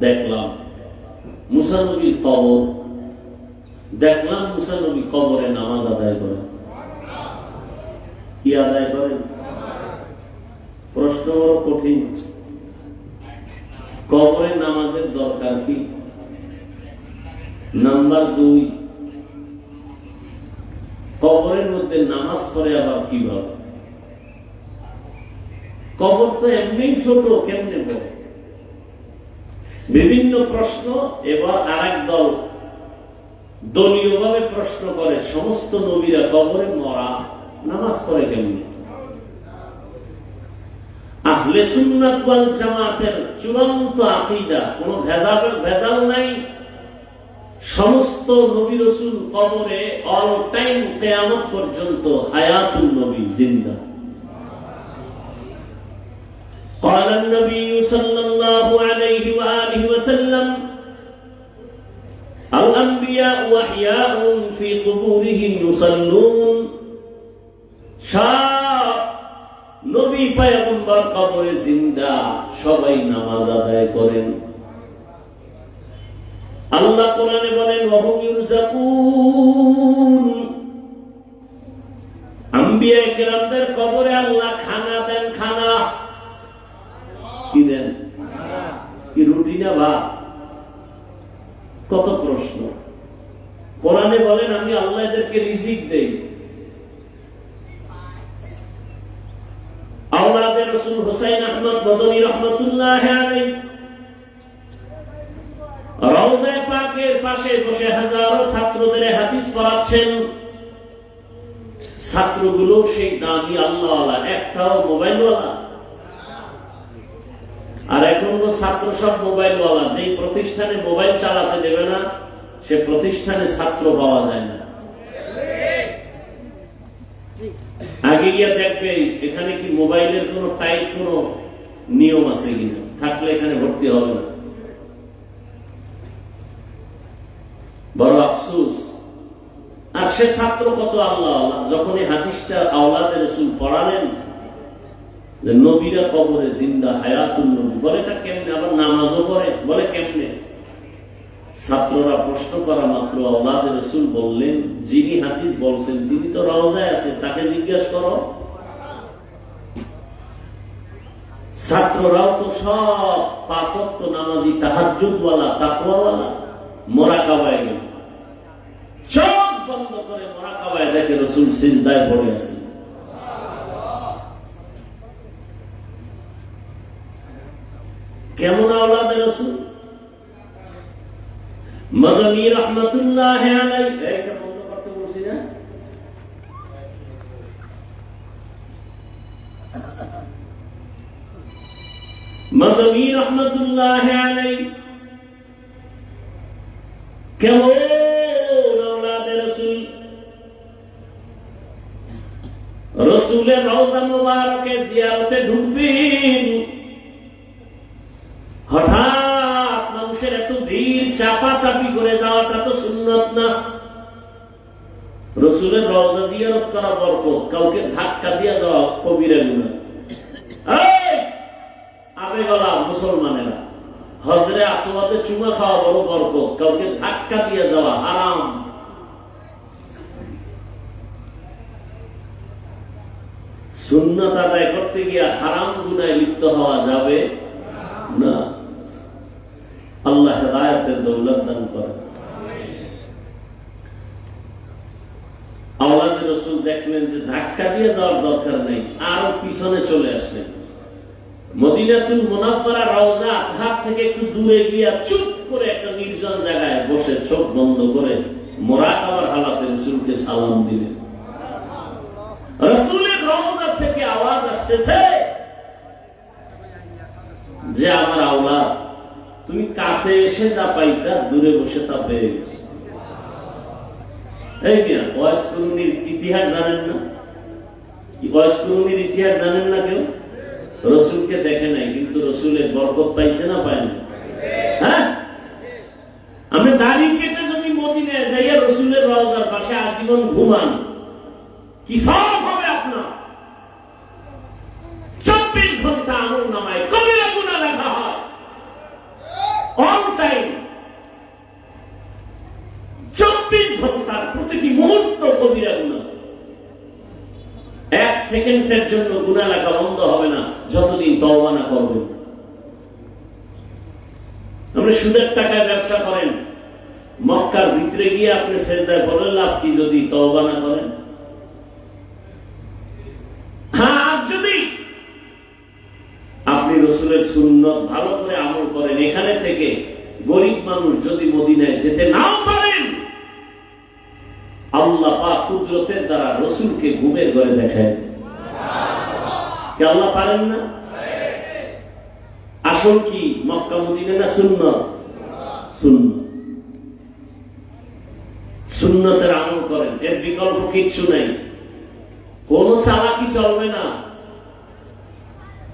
দেখলাম মুসা নবীর কবর, দেখলাম মুসা নবী কবরে নামাজ আদায় করেন। কি আদায় করেন? প্রশ্ন বড় কঠিন, কবরে নামাজের দরকার কি? নাম্বার 2, কবরের মধ্যে নামাজ পড়ে আবার কিভাবে? কবর তো এমনি ছোট, কেমনে পড়ে? বিভিন্ন প্রশ্ন। এবার আরেক দল দলীয় ভাবে প্রশ্ন করে, সমস্ত নবীরা কবরে মরা, নামাজ পড়ে কেমনে? আহলে সুন্নাত ওয়াল জামাতের চূড়ান্ত আকীদা, কোনো ভেজাল নাই, সমস্ত নবী রাসূল কবরে অল টাইম কিয়ামত পর্যন্ত হায়াতুন নবী, জিন্দা। قال النبي صلى الله عليه وآله وسلم الأنبياء أحياء في قبورهم يصلون। সব নবী পয়গম্বর কবরে জিন্দা, সবাই নামাজ আদায় করেন। আল্লাহ কোরআনে বলেন ওয়াহুম ইউরযাকুন, আম্বিয়া কিরামদের কবরে আল্লাহ খানা দেন। খানা কি দেন? কি রুটি না ভাত? কত প্রশ্ন। কোরআনে বলেন আমি আল্লাহ এদেরকে রিজিক দেই। আওলাদে রাসূল হুসাইন আহমদ বদনী রাহমাতুল্লাহি আলাইহি রওজা পাকের পাশে বসে হাজারো ছাত্রদের হাদিস পড়াচ্ছেন। ছাত্রগুলো সেই দামি আল্লাহওয়ালা, একটাও মোবাইলওয়ালা। আর এখন ছাত্র সব মোবাইলওয়ালা। যেই প্রতিষ্ঠানে মোবাইল চালাতে দেবে না, সে প্রতিষ্ঠানে ছাত্র পাওয়া যায় না। আগে গিয়ে দেখবে এখানে কি মোবাইলের কোন টাইপ কোন নিয়ম আছে কিনা, থাকলে এখানে ভর্তি হবে না। বড় আফসোস। আর সে ছাত্র কত আল্লাহ আল্লাহ, যখন এই হাদিসটা আওলাদে রাসূল পড়ালেন যে নবীরা কবরে জিন্দা, হায়াতুন নবী, বলে এটা কেমনে? আবার নামাজও পড়ে, বলে কেমনে? ছাত্ররা প্রশ্ন করা মাত্র আওলাদে রাসূল বললেন, যিনি হাদিস বলছেন তিনি তো রওজায় আছে, তাকে জিজ্ঞাসা করো। ছাত্ররাও তো সব 5 ওয়াক্ত নামাজি, তাহাজ্জুদওয়ালা, তাকওয়াওয়ালা, মুরাকাবায় গেল, চোখ বন্ধ করে মুরাকাবায় দেখে রাসূল সিজদায় পড়ে আছেন। কেমন আওলাদে রাসূল? মাদানী রাহমাতুল্লাহি আলাইহি, এটা বন্ধ করতে বলছি না? মাদানী রাহমাতুল্লাহি আলাইহি কেমন আওলাদে রাসূল? রাসূলের রওজা মুবারকে জিয়ারতে ঢুকবেন, হঠাৎ মানুষের এত ভিড়, চাপা চাপি করে যাওয়াটা তো সুন্নত না। রাসূলের রওজা জিয়ারত করা বরকত, কাউকে ধাক্কা দিয়ে যাওয়া কবিরা গুনাহ। আবেগলা মুসলমানেরা, হজরে আসওয়াদে চুমা খাওয়া বড় বরকত, কাউকে ধাক্কা দিয়ে যাওয়া হারাম। সুন্নাত আদায় করতে গিয়ে হারাম গুনাহে লিপ্ত হওয়া যাবে না। আল্লাহ হেদায়েতের দৌলত দান করেন। আওলাদে রাসূল দেখলেন যে ধাক্কা দিয়ে যাওয়ার দরকার নেই, আরো পিছনে চলে আসলেন। মদিনাতুল মুনাওয়ারা রওজা আতহার থেকে একটু দূরে গিয়া চুপ করে একটা নির্জন জায়গায় বসে চোখ বন্ধ করে মুরাকাবার হালাতে রাসূলকে সালাম দিলেন। রাসূলের রওজা থেকে আওয়াজ আসতেছে যে আমার আওলাদ, তুমি কাছে এসে যা পাইতা দূরে বসে তা পেয়ে গেছি। এই মিয়া, ওয়াজ কুরুনির ইতিহাস জানেন না? ওয়াজ কুরুনির ইতিহাস জানেন না কেউ? রাসূলকে দেখে নাই, কিন্তু রাসূলের বরকত পাইছে না পায় না? হ্যাঁ, আপনি দাড়ি কেটে যদি মদিনায় যাইয়া রাসূলের রওজার পাশে আজীবন ঘুমান, কি সব হবে আপনার? 24 ঘন্টা আমল নামায় কবিরা গুনাহ লেখা হয়, অন টাইম। 24 ঘন্টার প্রতিটি মুহূর্ত কবিরা গুনাহ। 1 সেকেন্ডের জন্য গুনাহ লেখা বন্ধ হবে না যতদিন তওবা না করবেন। আপনি সুদের টাকায় ব্যবসা করেন, মক্কার ভিতরে গিয়ে আপনি সিজদায় পড়লেন, লাভ কি যদি তওবা না করেন? হ্যাঁ, যদি আপনি রাসূলের সুন্নাত ভালো করে আমল করেন, এখানে থেকে গরিব মানুষ যদি মদিনায় যেতে নাও পারেন, আল্লাহ পাক কুদরতের দ্বারা রাসূলকে ঘুমের ঘরে দেখায়। কি আল্লাহ পারেন না? আসল কি মক্কা মদিনা না সুন্নাত? সুন্নাত। সুন্নাতের আমল করেন, এর বিকল্প কিচ্ছু নাই, কোন চালাকি চলবে না।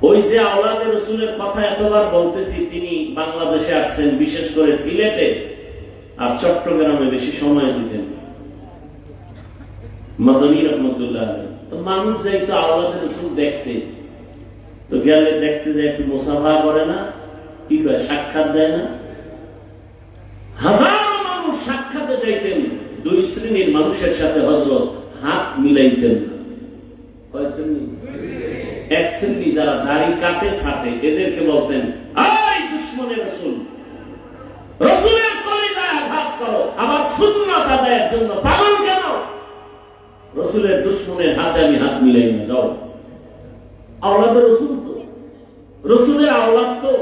ওই যে আওলাদে রাসূলের কথা এতবার বলতেছি, তিনি বাংলাদেশে আসছেন, বিশেষ করে সিলেটে আর চট্টগ্রামে বেশি সময় দিতেন। মাদানী রাহমাতুল্লাহ আলাইহি, তো মানুষ যাইতো আওলাদে রাসূল দেখতে, তো গেলে দেখতে যায় একটু মুসাফা করে না, কি কয়, সাক্ষাৎ দেয় না? হাজার মানুষ সাক্ষাতে যাইতেন, 2 শ্রেণীর মানুষের সাথে হযরত হাত মিলাইতেন না। কয় শ্রেণী? 1 শ্রেণী যারা দাড়ি কাটে ছাটে, এদেরকে বলতেন, এই দুশমনের রাসূল, রাসূলের কলিজায় আঘাত করো, আবার সুন্নাত আদায়ের জন্য পাগল কেন? রাসূলের দুশমনের হাতে আমি হাত মিলাই না, যাও। আওলাদে রাসূল তো, রাসূলের আওলাদ তো।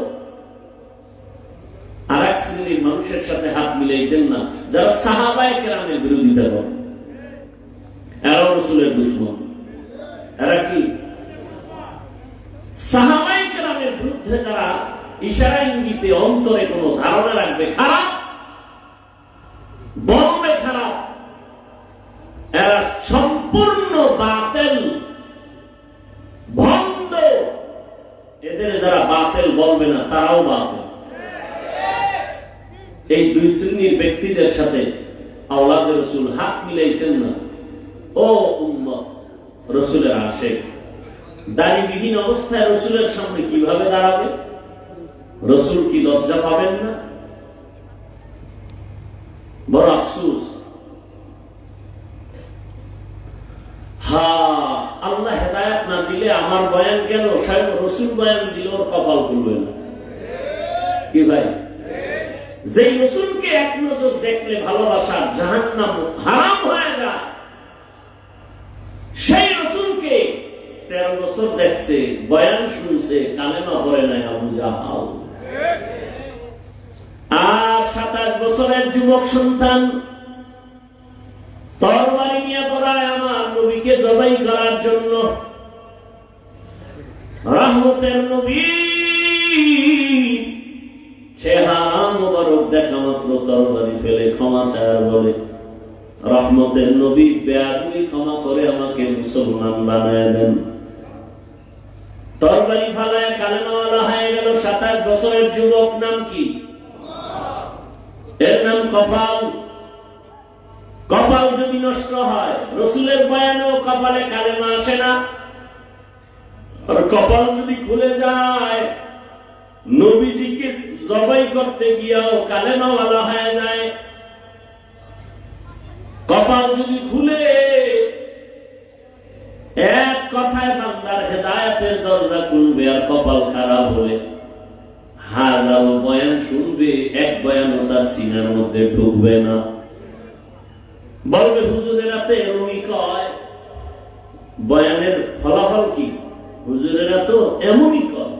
আর 1 শ্রেণীর মানুষের সাথে হাত মিলাইতেন না যারা সাহাবায়ে কেরামের বিরোধিতা করে, এরা রাসূলের দুশমন। এরা কি? সাহাবায়ে কেরামের বিরুদ্ধে যারা ইশারা ইঙ্গিতে অন্তরে কোনো ধারণা রাখবে খারাপ, বলবে খারাপ, এরা সম্পূর্ণ বাতিল, ভণ্ড, এদের যারা বাতিল বলবে না তারাও বাতিল। এই দুই শ্রেণীর ব্যক্তিদের সাথে আওলাদে রসুল হাত মিলাইতেন না। ও উম্মত, রসুলের আশিক দাড়িবিহীন অবস্থায় রসুলের সামনে কিভাবে দাঁড়াবে? রসুল কি লজ্জা পাবেন না? বড় আফসোস। আল্লাহ হেদায়েত না দিলে আমার বয়ান কেন, স্বয়ং রসুল বয়ান দিলে ওর কপাল খুলবে না। কি ভাই, যেই রসুলকে এক নজর দেখলে ভালোবাসা জাহান্নাম হারাম হয়ে যায়, সেই রসুলকে 13 বছর দেখছে, বয়ান শুনছে, কালেমা পড়ে নাই আবু জাহাল। আর 27 বছরের যুবক সন্তান তরবারি নিয়ে দৌড়ায় আমার নবীকে জবাই করার জন্য। রহমতের নবী চেহারা মোবারক দেখা মাত্র তরবারি ফেলে ক্ষমা চায়, বলে রহমতের নবী বেয়াদবি ক্ষমা করে আমাকে মুসলমান বানায় দেন। তরবারি ফালায় কালেমাওয়ালা হয়ে গেল 27 বছরের যুবক। নাম কি? এর নাম কপাল। কপাল যদি নষ্ট হয়, রসুলের বয়ানেও কপালে কালেমা আসে না। আর কপাল যদি খুলে যায়, নবীজিকে জবাই করতে গিয়াও কালেমাওয়ালা হয়ে যায়। কপাল যদি খুলে, এক কথায় বান্দার হেদায়েতের দরজা খুলবে। আর কপাল খারাপ হলে হাজারো বয়ান শুনবে, এক বয়ানও তার সিনার মধ্যে ঢুকবে না। বলবে হুজুরেরা তো এরকমই কয়। বয়ানের ফলাফল কি? হুজুরেরা তো এমনই কয়।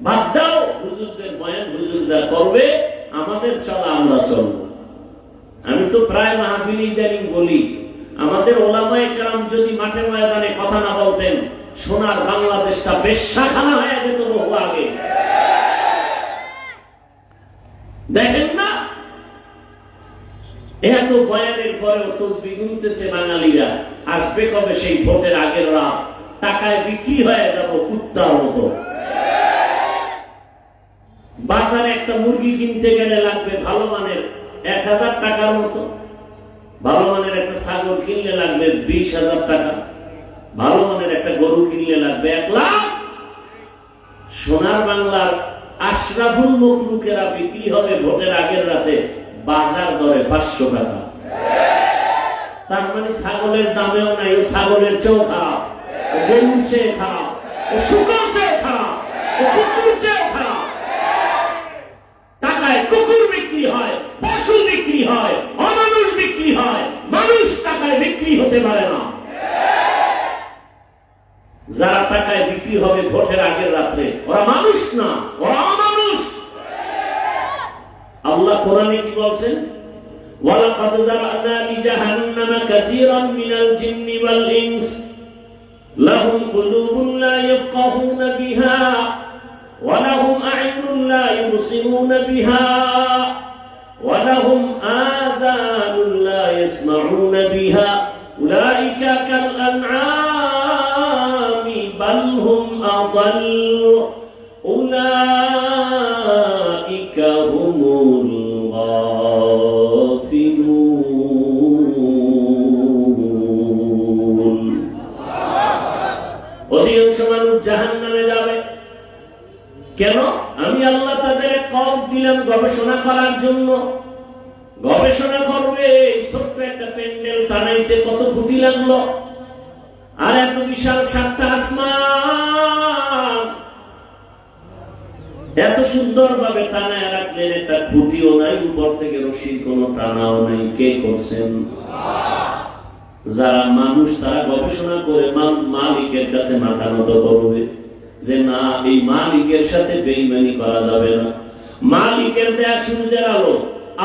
বাদ দাও হুজুরদের বয়ান, হুজুররা করবে, আমাদের চলা আমরা চলবো। আমি তো প্রায় মাহফিলে ইদানিং বলি, আমাদের ওলামায়ে কেরাম যদি মাঠে ময়দানে কথা না বলতেন, সোনার বাংলাদেশটা বেশ্যাখানা হয়ে যেত বহু আগে। দেখেন না, এত বয়ানের পরেও তসবিহ গুনতেছে বাঙালিরা। আসবে কবে সেই ভোটের আগের রাত? টাকায় বিক্রি হয়ে যাব কুত্তার মতো। বাজারে একটা মুরগি কিনতে গেলে লাগবে ভালো মানের 1000 টাকার মতো। ভালো মানের একটা ছাগল কিনলে লাগবে 20,000 টাকা। ভালো মানের একটা গরু কিনলে লাগবে 1 লাখ। সোনার বাংলার আশরাফুল মখলুকেরা বিক্রি হবে ভোটের আগের রাতে বাজার দরে 500 টাকা। তার মানে ছাগলের দামেও নাই, ও ছাগলের চেয়েও খারাপ, ও গরুর চেয়ে খারাপ, ও শুকর চেয়ে খারাপ, ও কুকুর চেয়ে খারাপ। টাকায় কুকুর বিক্রি হয়, পশু বিক্রি হয়, অমানুষ বিক্রি হয়। মানুষ টাকায় বিক্রি হতে পারে না। যারা টাকায় বিক্রি হবে ভোটের আগের রাত্রে, ওরা মানুষ না, ওরা অমানুষ। আল্লাহ কোরআনে কি বলছেন? ওয়ালাকাদ যারানা লিজাহান্নামা কাসীরান মিনাল জিন্নি ওয়াল ইনস লাহুম কুলুবুন লা ইয়াফকাহুনা বিহা ওয়া লাহুম আ'ইনুন লা ইউবসিরুনা বিহা ওয়া লাহুম আযানুন লা ইয়াসমাউনা বিহা উলাইকা কাল আন'আমি বাল হুম আযাল্ল উলাইকা হুমুল গাফিলুন। অধিকাংশ মানুষ জাহান্নামে যাবে। কেন? আমি আল্লাহ তাদের কলব দিলাম গবেষণা করার জন্য। গবেষণা করবে, ছোট্ট একটা প্যান্ডেল টানাইতে কত খুঁটি লাগলো, আর এত বিশাল 7টা আসমান এত সুন্দর ভাবে টানায় রাখলেন, একটা খুঁটিও নাই, উপর থেকে রশির কোন টানাও নাই। কে করছেন? যারা মানুষ, তারা গবেষণা করে মালিকের কাছে মাথা নত করবে যে না, এই মালিকের সাথে বেঈমানি করা যাবে না। মালিকের দেয়া সূর্যের আলো,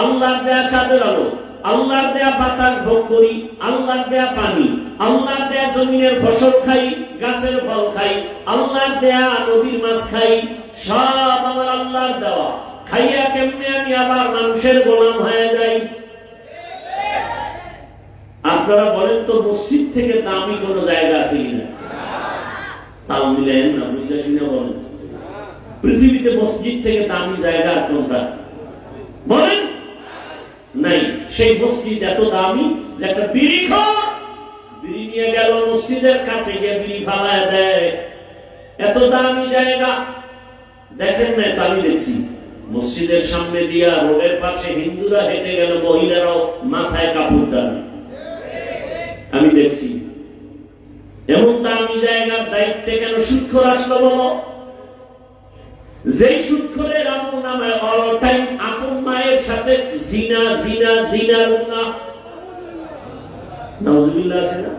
আল্লাহর দেয়া চাঁদের আলো, আল্লাহর দেয়া বাতাস ভোগ করি, আল্লাহর দেয়া পানি, আল্লাহর দেয়া জমিনের ফসল খাই, গাছের ফল খাই, আল্লাহর দেয়া নদীর মাছ খাই, সব আমার আল্লাহর দেওয়া। খাইয়া কেমনে আমি আবার মানুষের গোলাম হয়ে যাই? আপনারা বলেন তো, মসজিদ থেকে দামি কোন জায়গা আছে কিনা? তাল মিলেন না, বুঝা শুনে বলেন। পৃথিবীতে মসজিদ থেকে দামি জায়গা আর কোনটা বলেন? নাই। সেই মসজিদ এত দামি যে একটা বিড়ি নিয়ে গেল মসজিদের কাছে গিয়ে বিড়ি ফালায় দেয়। এত দামি জায়গা দেখেন না? আমি দেখছি মসজিদের সামনে দিয়া রোডের পাশে হিন্দুরা হেঁটে গেল, মহিলারাও মাথায় কাপড় টানে। আমি দেখছি এমন দামি জায়গার দায়িত্বে কেন সুৎখোর আসলো বলো? যেই সুৎখোরের আমল নামায় অল টাইম আপন মায়ের সাথে জিনা জিনা জিনার গুনাহ, নাউজুবিল্লাহ আছে না?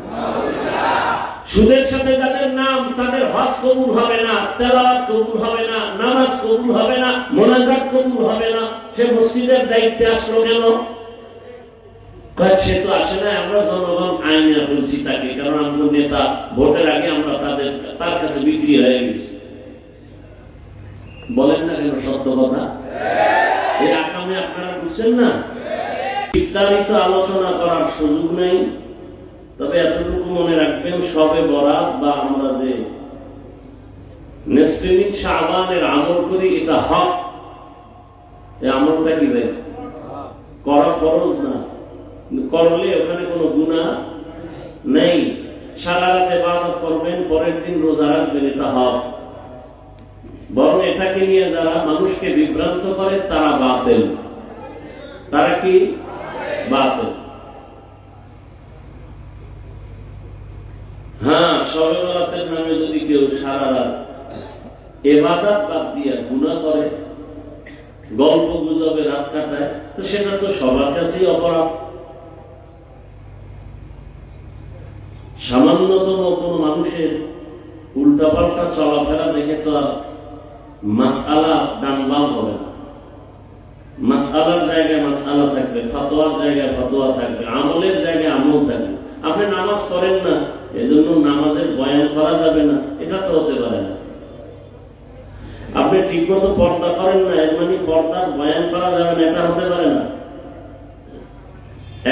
সুদের সাথে যাদের নাম, তাদের হজ কবুল হবে না, তেলাওয়াত কবুল হবে না, নামাজ কবুল হবে না, মোনাজাত কবুল হবে না। সে মসজিদের দায়িত্বে আসলো কেন? সে তো আসে না, আমরা জনগণ আইনে ফেলছি তাকে, কারণ আমাদের নেতা ভোটের আগে আমরা তার কাছে বিক্রি হয়ে গেছি। বলেন না কেন সত্য কথা? এই আকামে আপনারা বুঝছেন না? বিস্তারিত আলোচনা করার সুযোগ নেই, তবে এতটুকু মনে রাখবেন, সবে বরাত বা আমরা যে নিসফে মিন শাবানের আমল করি, এটা হক। এই আমলটা কি ভাই? করা ফরজ না, করলে ওখানে কোনো গুনাহ নেই। সারা রাত ইবাদত করবেন, পরের দিন রোজা রাখবেন, এটা হক। বরং এটাকে নিয়ে যারা মানুষকে বিভ্রান্ত করে তারা বাতিল। তারা কি? বাতিল। হ্যাঁ, শবে বরাতের নামে যদি কেউ সারা রাত ইবাদত বাদ দিয়ে গুনাহ করে, গল্প গুজবে রাত কাটায়, তো সেটা তো সবার কাছেই অপরাধ। সামান্যতম কোনো মানুষের উল্টাপাল্টা চলাফেরা দেখে তো আর মাসআলা ডানবাম হবে না। মাসআলার জায়গায় মাসআলা থাকবে, ফতোয়ার জায়গায় ফতোয়া থাকবে, আমলের জায়গায় আমল থাকবে। আপনি নামাজ পড়েন না, এজন্য নামাজের বয়ান করা যাবে না, এটা তো হতে পারে না। আপনি ঠিকমতো পর্দা করেন না, এর মানে পর্দার বয়ান করা যাবে না, এটা হতে পারে না।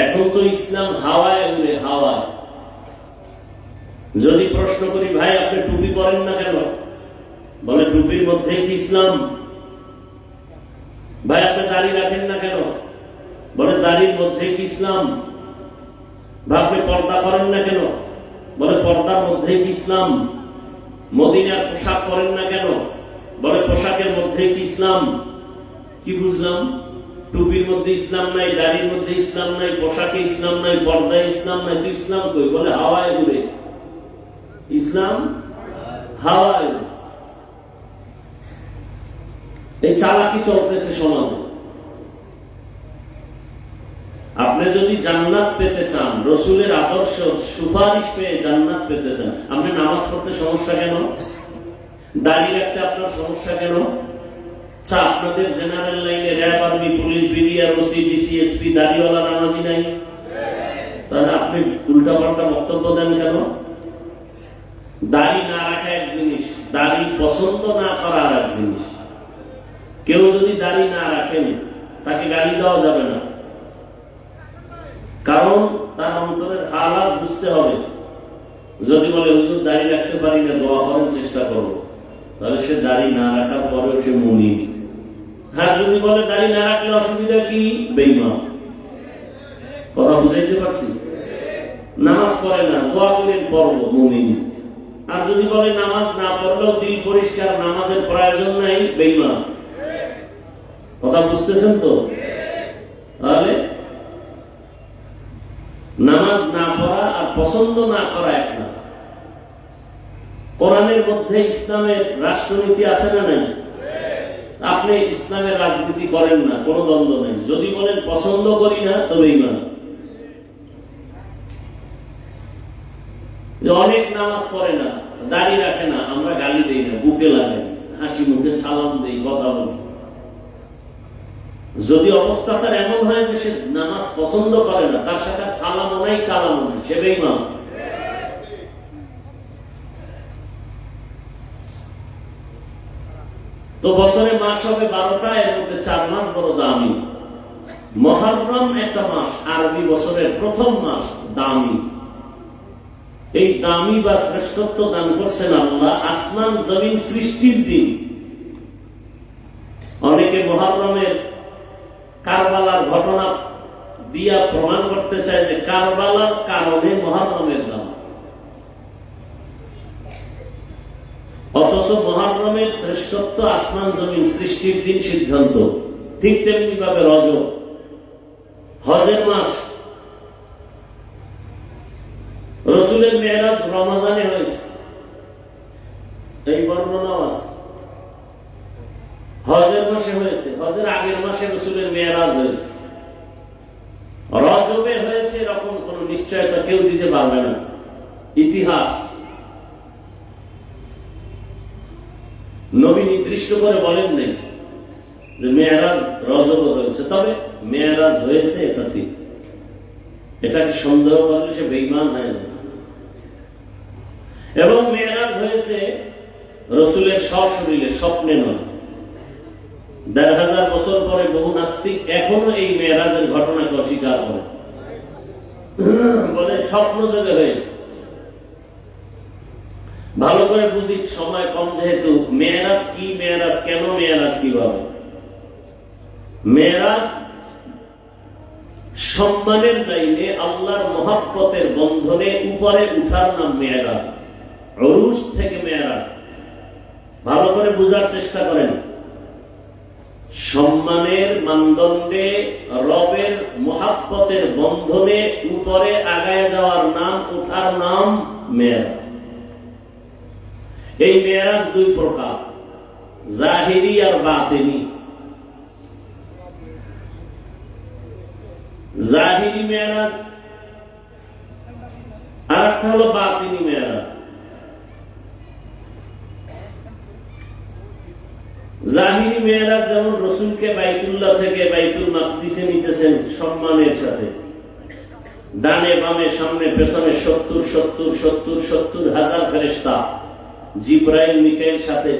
এখন তো ইসলাম হাওয়ায় উড়ে, হাওয়ায়। যদি প্রশ্ন করি, ভাই আপনি টুপি পরেন না কেন? বলে টুপির মধ্যে কি ইসলাম? ভাই আপনি দাড়ি রাখেন না কেন? বলে দাড়ির মধ্যে কি ইসলাম? ভাই আপনি পর্দা করেন না কেন? বলে পর্দার মধ্যে কি ইসলাম? মদিনার পোশাক পরেন না কেন? বলে পোশাকের মধ্যে কি ইসলাম? কি বুঝলাম? টুপির মধ্যে ইসলাম নাই, দাড়ির মধ্যে ইসলাম নাই, পোশাকে ইসলাম নাই, পর্দায় ইসলাম নাই, তুই ইসলাম কই? বলে হাওয়ায় উড়ে। ইসলাম হাওয়ায়। এই চালাকি চলতেছে সমাজে। আপনি যদি জান্নাত পেতে চান, রসুলের আদর্শ সুপারিশ পেয়ে জান্নাত পেতে চান, আপনি নামাজ পড়তে সমস্যা কেন? দাড়ি রাখতে আপনার সমস্যা কেন? আপনাদের জেনারেল লাইনে RAB, army, police, BDR, OC, DC, SP দাড়িওয়ালা নামাজি নাই? তাহলে আপনি উল্টা পাল্টা বক্তব্য দেন কেন? দাড়ি না রাখা এক জিনিস, দাড়ি পছন্দ না করা আর এক জিনিস। কেউ যদি দাড়ি না রাখেন, তাকে গালি দেওয়া যাবে না, কারণ তার অন্তরের হালাত বুঝতে হবে। যদি বলে হুজুর দাড়ি রাখতে পারি না, দোয়া করেন, চেষ্টা করবো, তাহলে সে দাড়ি না রাখার পরেও সে মুমিন। আর যদি বলে দাড়ি না রাখলে অসুবিধা কি, বেঈমান। কথা বুঝাইতে পারছি? নামাজ পড়ে না, দোয়া করেন, পড়বো, মুমিন। আর যদি বলে নামাজ না পড়লেও দিল পরিষ্কার, নামাজের প্রয়োজন নাই, বেঈমান। কথা বুঝতেছেন তো? তাহলে নামাজ না পড়া আর পছন্দ না করা এক না। কোরআনের মধ্যে ইসলামের রাষ্ট্রনীতি আছে না নাই? আপনি ইসলামের রাজনীতি করেন না, কোনো দ্বন্দ্ব নেই। যদি বলেন পছন্দ করি না, তবে ঈমান। অনেক নামাজ পড়ে না, দাড়ি রাখে না, আমরা গালি দেই না, বুকে লাগে, হাসি মুখে সালাম দেই, কথা বলি। যদি অবস্থা তার এমন হয় যে সে নামাজ পছন্দ করে না, তার সাথে সালামও নাই, কালামও নাই, সে বেঈমান। তো বছরে মাস হবে 12টা, এর মধ্যে 4 মাস বড় দামি। মুহররম একটা মাস, আরবি বছরের প্রথম মাস, দামি। এই দামি বা শ্রেষ্ঠত্ব দান করছেন আল্লাহ আসমান জমিন সৃষ্টির দিন। অনেকে মুহররমের কারবালার ঘটনা দিয়া প্রমাণ করতে চায় যে কারবালার কারণে মুহররমের নাম, অথচ মুহররমের শ্রেষ্ঠত্ব আসমান জমিন সৃষ্টির দিন সিদ্ধান্ত। ঠিক তেমনি ভাবে রজব, হজের মাস, রসুলের মেরাজ রমজানে হয়েছে, এই বর্ণনাও আছে। হজের মাসে হয়েছে, হজের আগের মাসে রসুলের মেরাজ হয়েছে। রজবে হয়েছে এরকম কোন নিশ্চয়তা কেউ দিতে পারবে না। ইতিহাস নবী নির্দিষ্ট করে বলেন নাই যে মেরাজ রজবে হয়েছে, তবে মেরাজ হয়েছে এটা ঠিক। এটাকে সন্দেহ করলে সে বেঈমান হয়ে যাবে। এবং মেরাজ হয়েছে রসুলের সশরীরে, স্বপ্নে নয়। ১,৫০০ বছর পরে বহু নাস্তিক এখনো এই মেরাজের ঘটনাকে অস্বীকার করে, বলে স্বপ্ন যোগে হয়েছে। ভালো করে বুঝি, সময় কম যেহেতু। মেরাজ কি, মেরাজ কেন, মেরাজ কিভাবে? মেরাজ সম্মানের লাইনে আল্লাহর মহব্বতের বন্ধনে উপরে উঠার নাম মেরাজ। উরুজ থেকে মেরাজ। ভালো করে বুঝার চেষ্টা করেন। সম্মানের মানদণ্ডে রবের মহব্বতের বন্ধনে উপরে আগায় যাওয়ার নাম, উঠার নাম মেরাজ। এই মেরাজ দুই প্রকার, জাহিরি আর বাতিনি। জাহিরি মেরাজ আর একটা হলো বাতিনি মেরাজ। জাহিরি মেরাজ যেমন রসুলকে বাইতুল্লাহ থেকে বাইতুল মাকদিসে নিতেছেন সম্মানের সাথে, ডানে বামে সামনে পেছনে ৭০,০০০ ফেরেশতা, জিবরাইল মিকাইল সাথে।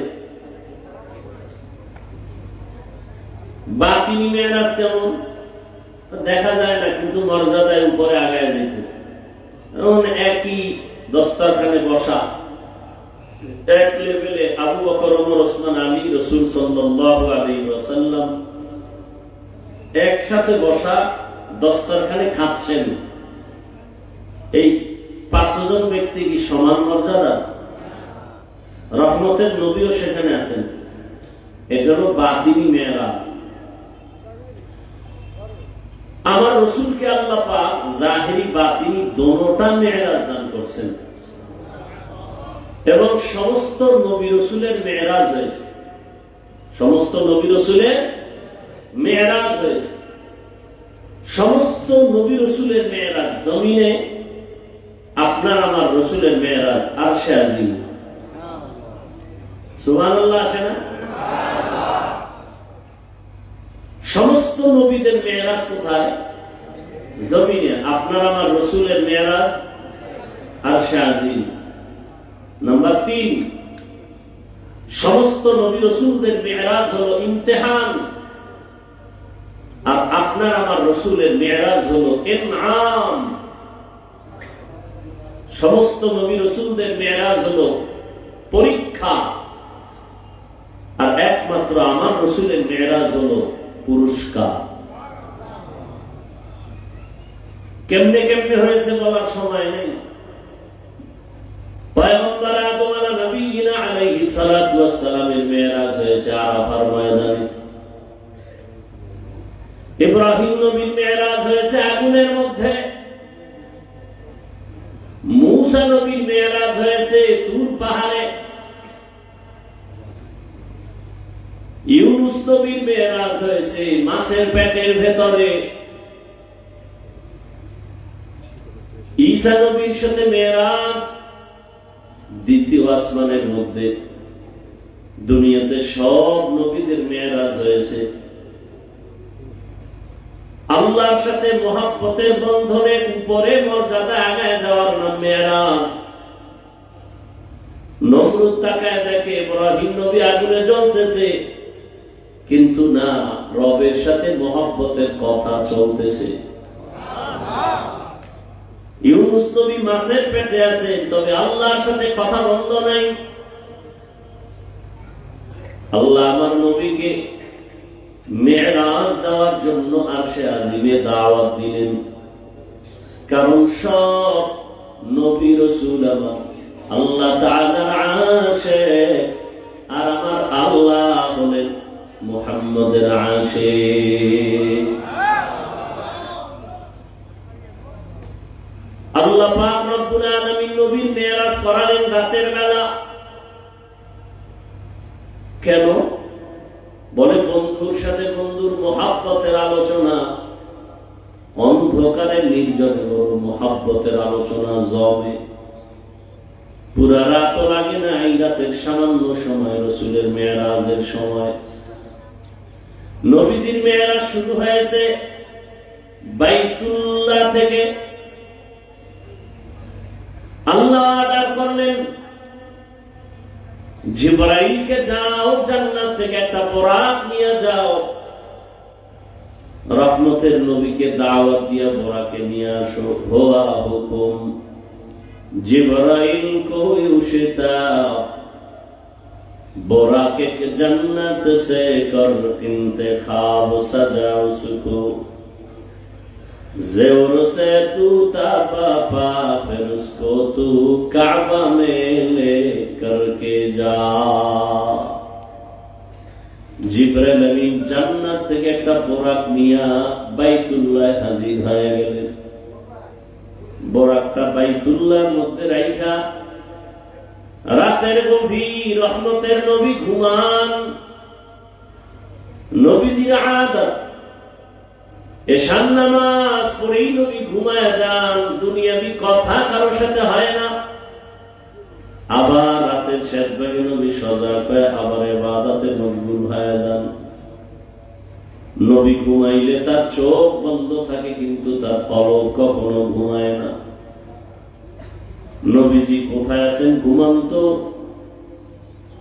বাতিনি মেরাজ কেমন? দেখা যায় না, কিন্তু মর্যাদায় উপরে আগায় যাইতেছে। এমন একই দস্তরখানে বসা, এক লেভেলে আবু বকর, ওমর, ওসমান, আলী, রাসূল সাল্লাল্লাহু আলাইহি ওয়াসাল্লাম একসাথে বসা দস্তরখানে খাচ্ছেন। এই ৫ জন ব্যক্তি কি সমান মর্যাদা? রহমতের নবীও সেখানে আছেন। এটা হলো বাতিনি মেরাজ। আমার রসুলকে আল্লাহ পাক জাহিরি বাতিনি দোনোটা মেরাজ দান করছেন, এবং সমস্ত নবী রসুলের মেরাজ হয়েছে। সমস্ত নবী রসুলের মেরাজ হয়েছে। সমস্ত নবী রসুলের মেরাজ জমিনে, আপনার আমার রসুলের মেরাজ আরশে আজিম। সুবহানাল্লাহ আসে না? সমস্ত নবীদের মেরাজ কোথায়? জমিনে। আপনার আমার রসুলের মেরাজ আরশে আজিম। নাম্বার ৩, সমস্ত নবী রসুলদের মেরাজ হলো ইমতিহান, আর আপনার আমার রসুলের মেরাজ হলো ইনআম। সমস্ত নবী রসুলদের মেরাজ হলো পরীক্ষা, আর একমাত্র আমার রসুলের মেরাজ হলো পুরস্কার। কেমনে কেমনে হয়েছে বলার সময় নেই। পয়গম্বর আদম আলাইহিস সালাতু ওয়াস সালামের মেরাজ হয়েছে আরাফার ময়দানে। ইব্রাহিম নবীর মেরাজ হয়েছে আগুনের মধ্যে। মূসা নবীর মেরাজ হয়েছে তুর পাহাড়ে। ইউনুস নবীর মেরাজ হয়েছে মাছের পেটের ভেতরে। ঈসা নবীর সাথে মেরাজ দ্বিতীয় আসমানের মধ্যে। দুনিয়াতে সব নবীদের মেরাজ হয়েছে আল্লাহর সাথে মহব্বতের বন্ধনে উপরে মর্যাদা আগায় যাওয়ার নাম মেরাজ। নমরুদ তাকায় দেখে ইব্রাহিম নবী আগুনে জ্বলতেছে, কিন্তু না, রবের সাথে মহব্বতের কথা চলতেছে। ইউনুস নবী মাছের পেটে আছে, তবে আল্লাহর সাথে কথা বন্ধ নাই। আল্লাহ আমার নবীকে মেরাজ দেওয়ার জন্য আরশে আজিমে দাওয়াত দিলেন। কারণ সব নবী রাসূল আমার আল্লাহ তাআলার আশিক, আর আমার আল্লাহ হলেন মুহাম্মদের আশিক। আল্লাহ পাক রব্বুল আলামিন নবীর মেরাজ করালেন রাতের বেলা। কেন? বলে বন্ধুর সাথে বন্ধুর মহাব্বতের আলোচনা, অন্ধকারে নির্জনে বড় মহাব্বতের আলোচনা জমে। পুরা রাত লাগে না, এই রাতের সামান্য সময় রাসূলের মেরাজের সময়। নবীজির মেরাজ শুরু হয়েছে বাইতুল্লাহ থেকে। আল্লাহ অর্ডার করলেন জিবরাইলকে, যাও জান্নাত থেকে একটা বোরাক নিয়ে যাও, রহমতের নবীকে দাওয়াত দিয়া বোরাকে নিয়ে আসো। হুয়া হুকুম जिब्राइल को उशिता बोराके के जन्नत से कर इंतखाब सजा उसको ज़ेवर से तू तापा फिर उसको तू काबा में ले करके जा। जिब्राइल अमीन जन्नत থেকে একটা বোরাক নিয়া বাইতুল্লাহ হাজির হয়ে গেলেন। বোরাকটা বাইতুল্লাহর মধ্যে রাইখা রাতের গভীর রহমতের নবী ঘুমান। নবীজির আদত এশার নামাজ পড়েই নবী ঘুমায় যান, দুনিয়াবি কথা কারোর সাথে হয় না। আবার রাতের শেষ ভাগে নবী সজাগ হয়ে আবার ইবাদতে মশগুল হয়ে যান। নবী ঘুমাইলে তার চোখ বন্ধ থাকে, কিন্তু তার কলব কখনো ঘুমায় না। নবীজি কোথায় আছেন? ঘুমন্ত।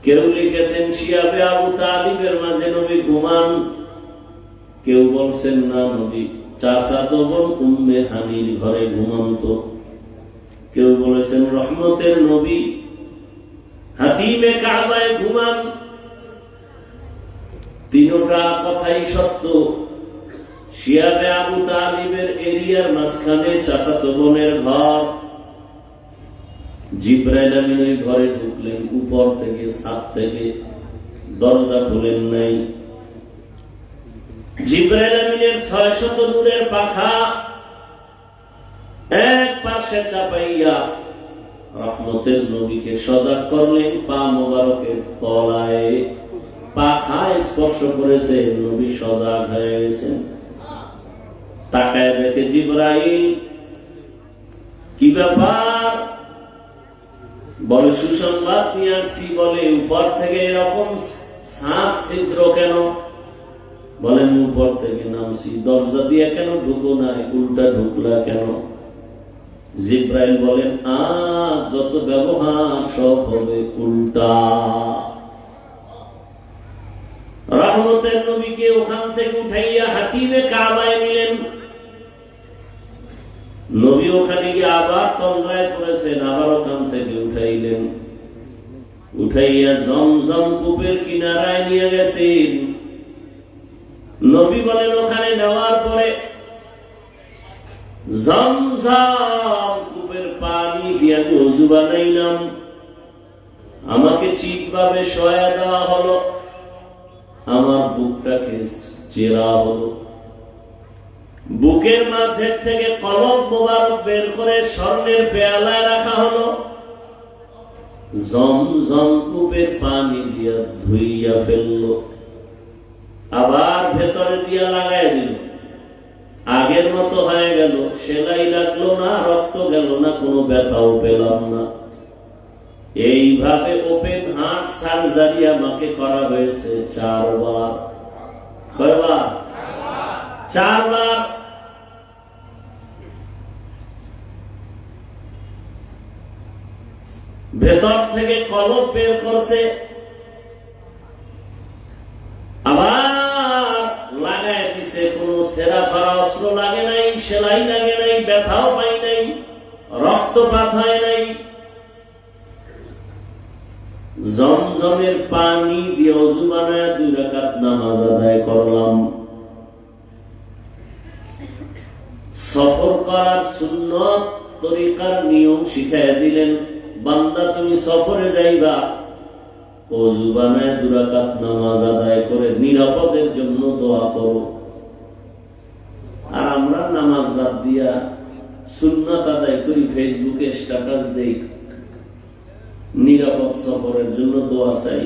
কেউ লিখেছেন শিয়াবে আবু তালিবের মাঝে নবী ঘুমান, কেউ বলছেন না নবী চাচাতো বোন উম্মে হানির ঘরে ঘুমন্ত, কেউ বলেছেন রহমতের নবী হাতিমে কাবায় ঘুমান। তিনটা কথাই সত্য। শিয়াবে আবু তালিবের এরিয়ার মাঝখানে চাচাতো বোনের ঘর। জিব্রাইল আমিন ওই ঘরে ঢুকলেন উপর থেকে, ছাদ থেকে, দরজা খুলেন নাই। জিব্রাইল আমিনের 600 নূরের পাখা এক পাশে চাপাইয়া রহমতের নবীকে সজাগ করলেন। পা মোবারকের তলায় পাখা স্পর্শ করেছে, নবী সজাগ হয়ে গেছেন। তাকায় দেখে জিব্রাইল, কি ব্যাপার? বলে সুসংবাদ নিয়ে আসছি। বলে উপর থেকে এরকম 7 ছিদ্র কেন? বলেন উপর থেকে নামছি, দরজা দিয়ে কেন ঢুকো নাই, উল্টা ঢুকলা কেন? জিব্রাইল বলেন আজ যত ব্যবহার সব হবে উল্টা। রহমতের নবীকে ওখান থেকে উঠাইয়া হাতিমে কাবায় নিলেন। নবী ওখানে গিয়ে আবার তন্দ্রায় পড়েছেন, আবার ওখান থেকে উঠাইলেন। উঠাইয়া জমজম কূপের কিনারায় নিয়ে গেছেন। নবী বলেন ওখানে নেওয়ার পরে জমজম কূপের পানি দিয়ে আমি ওযু বানাইলাম। আমাকে ঠিকভাবে শোয়া দেওয়া হলো, আমার বুকটাকে চেরা হলো। বুকের মাঝের থেকে কলব মোবারক বের করে স্বর্ণের পেয়ালায় রাখা হলো। জমজম কূপের পানি দিয়া ধুইয়া ফেললো, আবার ভেতরে দিয়া লাগাই দিল। আগের মতো হয়ে গেল, সেলাই লাগলো না, রক্ত গেল না, কোনো ব্যথাও পেলাম না। এইভাবে ওপেন হার্ট সার্জারি আমাকে করা হয়েছে 4 বার। কয়বার? 4 বার। ভেতর থেকে কলব বের করছে, আবার লাগায় দিছে। কোনো সেরা ফারা অস্ত্র লাগে নাই, সেলাই লাগে নাই, ব্যথাও পাই নাই, রক্তপাত হয় নাই। জমজমের পানি দিয়ে ওযু বানায় 2 রাকাত নামাজ আদায় করলাম। সফর করার সুন্নত তরিকার নিয়ম শিখাইয়া দিলেন, বান্দা তুমি সফরে যাইবা, ওযু বানায় 2 রাকাত নামাজ আদায় করে নিরাপদের জন্য দোয়া করো। আর আমরা নামাজ বাদ দিয়া সুন্নাত আদায় করি, ফেসবুকে স্ট্যাটাস দেই, নিরাপদ সফরের জন্য দোয়া চাই।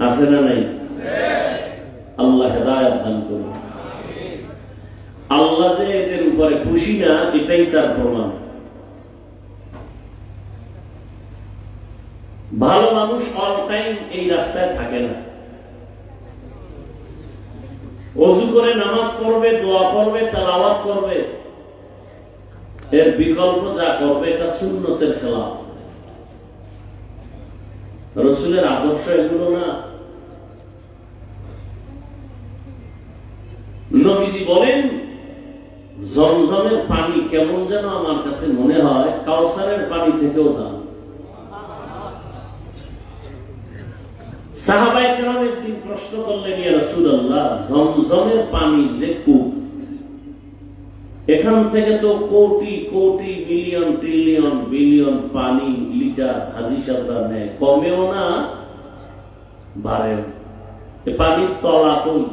আছে না নাই? আল্লাহ হেদায়েত দান করুন। আল্লাহ যে এদের উপরে খুশি না, এটাই তার প্রমাণ। ভালো মানুষ অল টাইম এই রাস্তায় থাকে না। ওযু করে নামাজ পড়বে, দোয়া করবে, তেলাওয়াত করবে, এর বিকল্প যা করবে এটা সুন্নতের খেলাফ। রাসূলের আদর্শ এগুলো না। নবীজি বলেন, জমজমের পানি কেমন যেন আমার কাছে মনে হয় কাউসারের পানি থেকেও দাম। সাহাবায়ে কেরাম একদিন প্রশ্ন করলেন, ইয়া রাসূলুল্লাহ, জমজমের পানি যে কূপ, এখান থেকে তো crore crore million trillion billion পানি লিটার হাজি সাহেবরা নেয়, কমেও না বাড়েও, পানির তলা কই?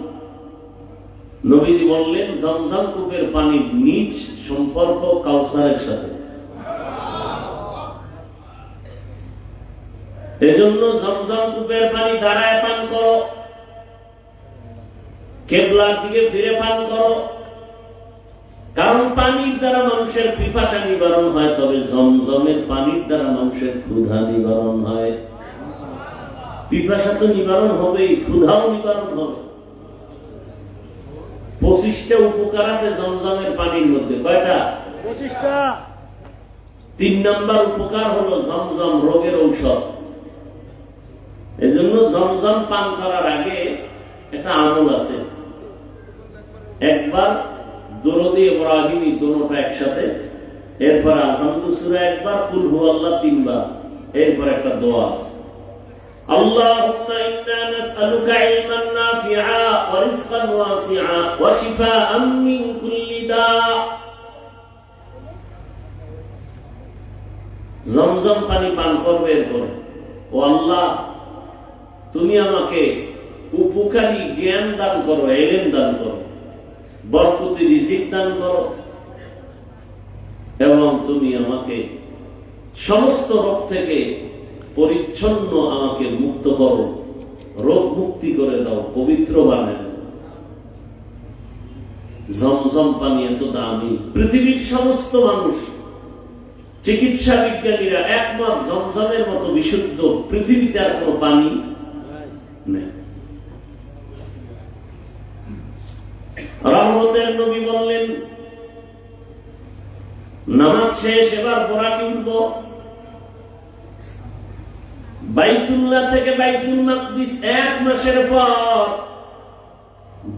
নবীজি বললেন, জমজম কূপের পানির নিজ সম্পর্ক কাউসারের সাথে। এজন্য জমজম কূপের পানি দাঁড়ায় পান করো, কিবলার দিকে ফিরে পান করো, কারণ পানির দ্বারা মানুষের পিপাসা নিবারণ হয়, তবে জমজমের পানির দ্বারা মানুষের ক্ষুধা নিবারণ হয়। পিপাসা তো নিবারণ হবেই, ক্ষুধাও নিবারণ হবে। 25টা উপকার আছে জমজমের পানির মধ্যে। কয়টা? 25টা। 3 নাম্বার উপকার হলো জমজম রোগের ঔষধ। এজন্য জমজম পান করার আগে একটা আমল আছে, একবার দরুদ ইব্রাহিমী দুটোটা একসাথে, এরপর আলহামদুলিল্লাহ সূরা একবার, কুল হুয়াল্লাহ 3 বার, এরপর একটা দোয়া আছে, আল্লাহুম্মা ইন্না নাসআলুকা ইলমান নাফিআ ওয়া রিজকান ওয়াসিআ ওয়া শিফাআন মিন কুল্লি দা। জমজম পানি পান করবে, এরপরে, ও আল্লাহ, তুমি আমাকে উপকারী জ্ঞান দান করো, ইলম দান করো, বরকতি রিজিক দান করো, এবং তুমি আমাকে সমস্ত রোগ থেকে পরিচ্ছন্ন আমাকে মুক্ত করো, রোগ মুক্তি করে দাও, পবিত্র বানায় দাও। জমজম পানি এত দামি, পৃথিবীর সমস্ত মানুষ, চিকিৎসা বিজ্ঞানীরা একমত, জমজমের মতো বিশুদ্ধ পৃথিবীতে আর কোনো পানি নেই। রহমতের নবী বললেন, নামাজ শেষ, এবার বোরাকে উঠব। বাইতুল্লাহ থেকে বাইতুল মাকদিস 1 মাসের পর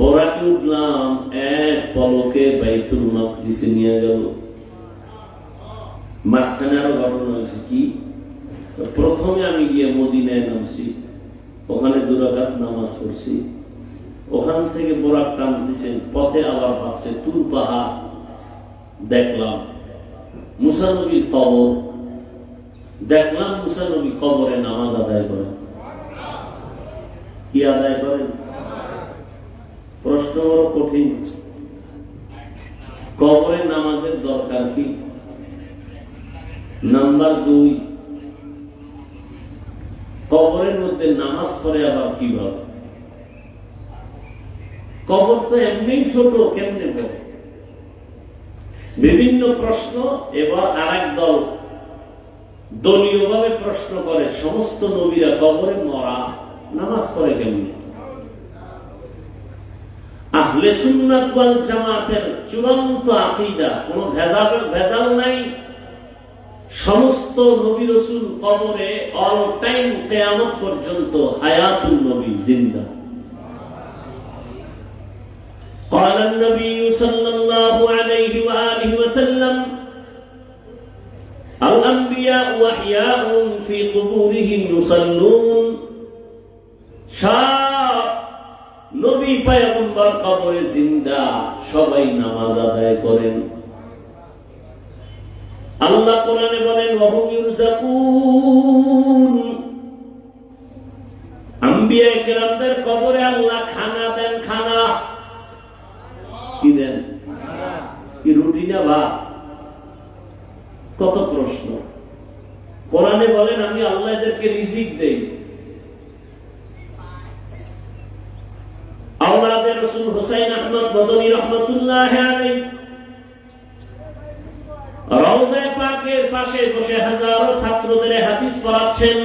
বোরাকে উঠলাম, এক পলকে বাইতুল মাকদিসে নিয়ে গেল। মাঝখানে আরো ঘটনা হয়েছে। কি? প্রথমে আমি গিয়ে মদিনায় নামছি, ওখানে 2 রাকাত নামাজ পড়ছি, ওখান থেকে বোরাক টান দিচ্ছেন, পথে আবার পাচ্ছে তুর পাহাড়, দেখলাম মুসা নবীর কবর, দেখলাম মুসা নবী কবরে নামাজ আদায় করেন। কি আদায় করেন? প্রশ্ন বড় কঠিন। কবরে নামাজের দরকার কি? নাম্বার 2, কবরের মধ্যে নামাজ পড়ে আবার কিভাবে? কবর তো এমনি ছোট, কেমনে পড়ে? বিভিন্ন প্রশ্ন। এবার আরেক দল দলীয় ভাবে প্রশ্ন করে, সমস্ত নবীরা কবরে মরা, নামাজ পড়ে কেমনে? আহলে সুন্নাত ওয়াল জামাতের চূড়ান্ত আকীদা, কোনো ভেজাল নাই, সমস্ত নবী রাসূল কবরে অল টাইম কিয়ামত পর্যন্ত হায়াতুন নবী, জিন্দা। قال النبي صلى الله عليه وآله وسلم আল আম্বিয়া ওয়া হিয়াউন ফি কুবুরিহিম ইউসাল্লুন, সব নবী পয়গম্বর কবরে জিন্দা, সবাই নামাজ আদায় করেন। আল্লাহ কোরআনে বলেন ওয়া হুম ইউরযাকুন, আম্বিয়া কিরামদের কবরে আল্লাহ খানা দেন। খানা কি দেন? কি রুটি না ভাত? কত প্রশ্ন। কোরআনে বলেন আমি আল্লাহ এদেরকে রিজিক দেই। আওলাদে রাসূল হুসাইন আহমদ মদনী রহমাতুল্লাহ আলাইহি রওজা পাকের পাশে বসে হাজারো ছাত্রদের হাদিস পড়াচ্ছেন।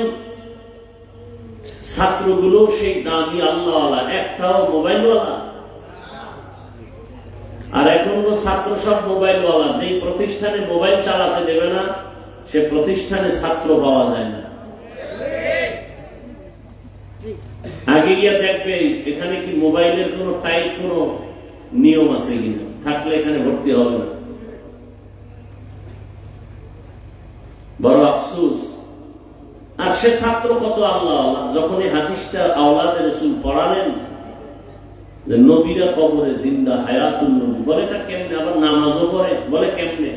ছাত্রগুলো সেই দামি আল্লাহওয়ালা, একটাও মোবাইলওয়ালা। আর এখন ছাত্র সব মোবাইলওয়ালা। যেই প্রতিষ্ঠানে মোবাইল চালাতে দেবে না সে প্রতিষ্ঠানে ছাত্র পাওয়া যায় না। আগে গিয়ে দেখবে এখানে কি মোবাইলের কোন টাইপ কোন নিয়ম আছে কিনা, থাকলে এখানে ভর্তি হবে না। বড় আফসোস। আর সে ছাত্র কত আল্লাহ আল্লাহ। যখন এই হাদিসটা আওলাদে রাসূল পড়ালেন যে নবীরা কবরে জিন্দা, হায়াতুন নবী, বলে এটা কেমনে? আবার নামাজও পড়ে, বলে কেমনে?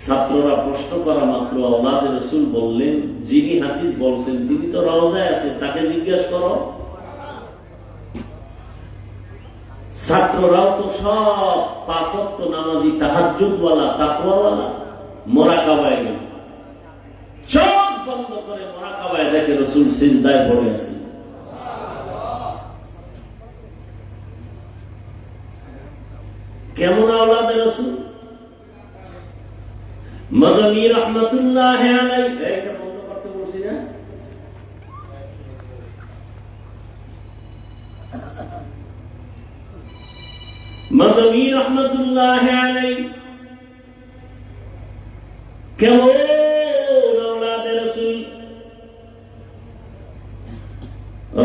ছাত্ররা প্রশ্ন করা মাত্র আওলাদে রাসূল বললেন যিনি হাদিস বলছেন তিনি তো রওজায় আছে, তাকে জিজ্ঞাসা করো। ছাত্ররাও তো সব ৫ ওয়াক্ত নামাজি, তাহাজ্জুদওয়ালা, তাকওয়াওয়ালা। মুরাকাবায় গেল, চোখ বন্ধ করে মুরাকাবায় দেখে রাসূল সিজদায় পড়ে আছেন। কেমন আওলাদে রাসূল? মদনী রহমাতুল্লাহ আলাইহি, এটা বন্ধ করতে বলছি না? মদনী রহমাতুল্লাহ আলাইহি কেমন আওলাদে রাসূল?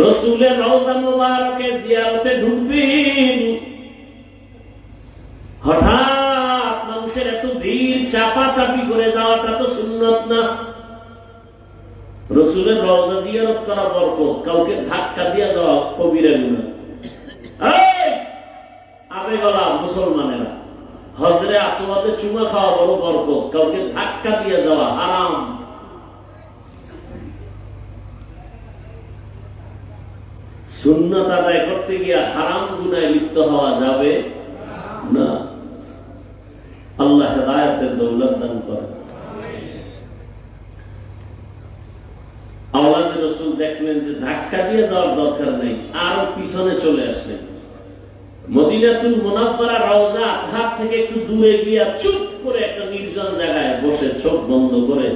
রাসূলের রওজা মুবারকে জিয়ারতে ঢুকবেন, হঠাৎ মানুষের এত ভিড়, চাপাচাপি করে যাওয়াটা তো সুন্নত না। রাসূলের রওজা জিয়ারত করা বরকত, কাউকে ধাক্কা দিয়ে যাওয়া কবিরা গুনাহ। এই আবেগলা মুসলমানেরা, হজরে আসওয়াদে চুমা খাওয়া বড় বরকত, কাউকে ধাক্কা দিয়ে যাওয়া হারাম। সুন্নাত আদায় করতে গিয়ে হারাম গুনাহে লিপ্ত হওয়া যাবে না। আল্লাহ হেদায়েতের দৌলত দান করেন। আওলাদে রাসূল দেখলেন যে ধাক্কা দিয়ে যাওয়ার দরকার নেই, আরো পিছনে চলে আসলেন। মদিনাতুল মুনাওয়ারা রওজা আতহার থেকে একটু দূরে গিয়া চুপ করে একটা নির্জন জায়গায় বসে চোখ বন্ধ করে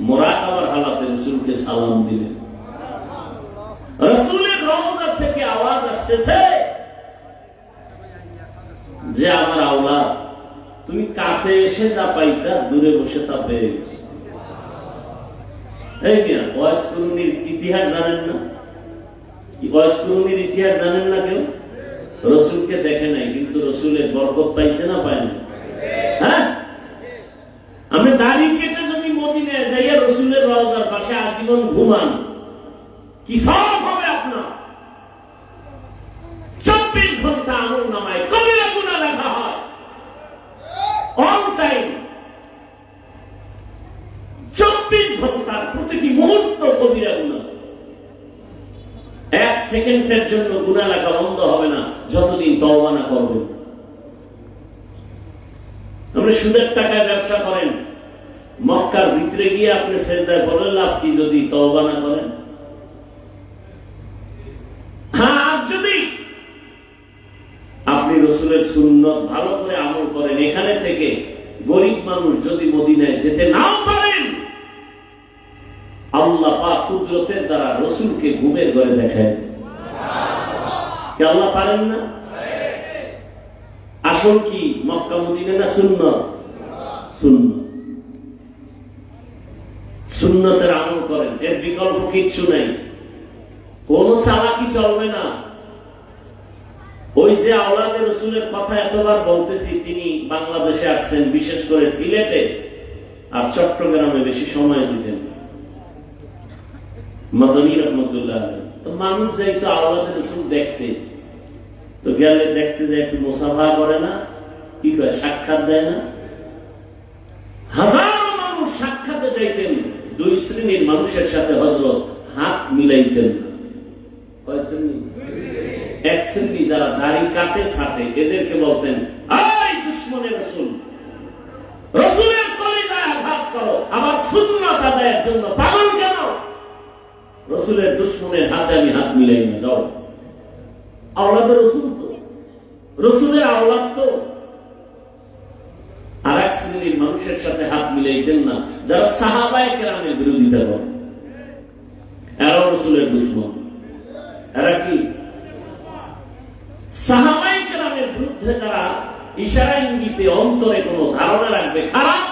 মুরাকাবার হালাতে রাসূলকে সালাম দিলেন। রাসূলের রওজা থেকে আওয়াজ আসতেছে যে আমার আওলাদ, তুমি কাছে এসে যা পাইতা দূরে বসে তা পেয়ে গেছি। এই মিয়া, ওয়াজ কুরুনির ইতিহাস জানেন না? ওয়াজ কুরুনির ইতিহাস জানেন না কেউ? রাসূলকে দেখে নাই, কিন্তু রাসূলের বরকত পাইছে না পায় না? হ্যাঁ, আপনি দাড়ি কেটে যদি মদিনায় যাইয়া রাসূলের রওজার পাশে আজীবন ঘুমান, কি সব হবে আপনার? 24 ঘন্টা আমল নামায় কবিরা গুনাহ লেখা হয়, অল টাইম। 24 ঘন্টার প্রতিটি মুহূর্ত কবিরা গুনাহ। 1 সেকেন্ডের জন্য গুনাহ লেখা বন্ধ হবে না যতদিন তওবা না করবেন। আপনি সুদের টাকায় ব্যবসা করেন, মক্কার ভিতরে গিয়ে আপনি সেজদায় পড়লেন, লাভ কি যদি তওবা না করেন? হ্যাঁ, যদি আপনি রাসূলের সুন্নাত ভালো করে আমল করেন, এখানে থেকে গরিব মানুষ যদি মদিনায় যেতে নাও পারেন, আল্লাহ পাক কুদরতের দ্বারা রাসূলকে ঘুমের ঘরে দেখায়। কি আল্লাহ পারেন না? আসল কি মক্কা মদিনা না সুন্নাত? সুন্নাত। সুন্নাতের আমল করেন, এর বিকল্প কিচ্ছু নাই। কোন চালাকি চলবে না। ওই যে আওলাদে রাসূলের কথা এতবার বলতেছি, তিনি বাংলাদেশে আসছেন, বিশেষ করে সিলেটে আর চট্টগ্রামে বেশি সময় দিতেন মাদানী রহমতুল্লাহ। তো মানুষ যাইতো আওলাদের রসুল দেখতে, তো গেলে দেখতে যায় একটু মুসাফা করে না, কি করে সাক্ষাৎ দেয় না। হাজার মানুষ সাক্ষাতে যাইতেন, দুই শ্রেণীর মানুষের সাথে হযরত হাত মিলাইতেন না। কয় শ্রেণী? এক শ্রেণী যারা দাড়ি কাটে ছাটে, এদেরকে বলতেন এই দুশমনের রাসূল, রাসূলের কলিজায় আঘাত করো, আবার সুন্নাত আদায়ের জন্য পাগল কেন? রাসূলের দুশমনের হাতে আমি হাত মিলাই না, যাও। আওলাদের রাসূল তো, রাসূলের আওলাদ তো। আর এক শ্রেণীর মানুষের সাথে হাত মিলাইতেন না যারা সাহাবায়ে কেরামের বিরোধিতা করে, এরা রাসূলের দুশমন। এরা কি? সাহাবায়ে কেরামের বিরুদ্ধে যারা ইশারা ইঙ্গিতে অন্তরে কোনো ধারণা রাখবে খারাপ,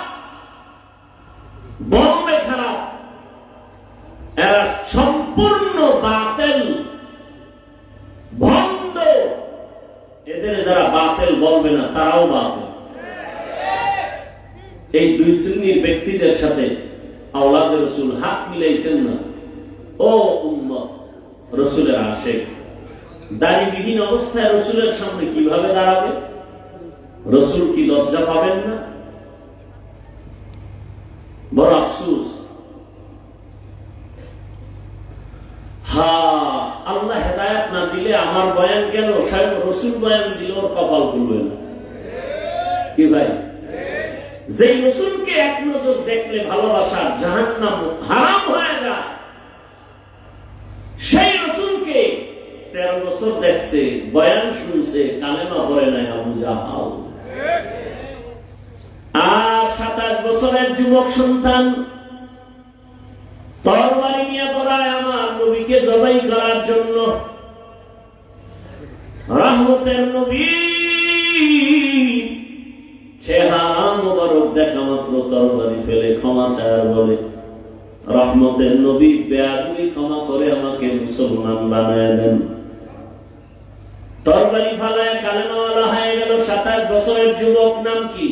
বলবে খারাপ, এরা সম্পূর্ণ বাতিল, ভণ্ড। এদের যারা বাতিল বলবে না তারাও বাতিল। এই দুই শ্রেণীর ব্যক্তিদের সাথে আওলাদে রাসূল হাত মিলাইতেন না। ও উম্মত, রাসূলের আশিক দাড়িবিহীন অবস্থায় রাসূলের সামনে কিভাবে দাঁড়াবে? রাসূল কি লজ্জা পাবেন না? বড় আফসোস। আল্লাহ হেদায়েত না দিলে আমার বয়ান কেন, স্বয়ং রাসূল বয়ান দিলে ওর কপাল খুলবে না। কি ভাই? যেই রাসূলকে এক নজর দেখলে ভালোবাসা জাহান্নাম হারাম হয়ে যায়, সেই রাসূলকে 13 বছর দেখছে, বয়ান শুনছে, কালেমা পড়ে নাই আবু জাহাল। আর 27 বছরের যুবক সন্তান তরবারি নিয়ে দৌড়ায় আমার নবীকে জবাই করার জন্য। রহমতের নবী চেহারা মোবারক দেখা মাত্র তরবারি ফেলে ক্ষমা চায়, বলে রহমতের নবী বেয়াদবি ক্ষমা করে আমাকে মুসলমান বানায় দেন। তরবারি ফালায় কালেমাওয়ালা হয়ে গেল 27 বছরের যুবক। নাম কি?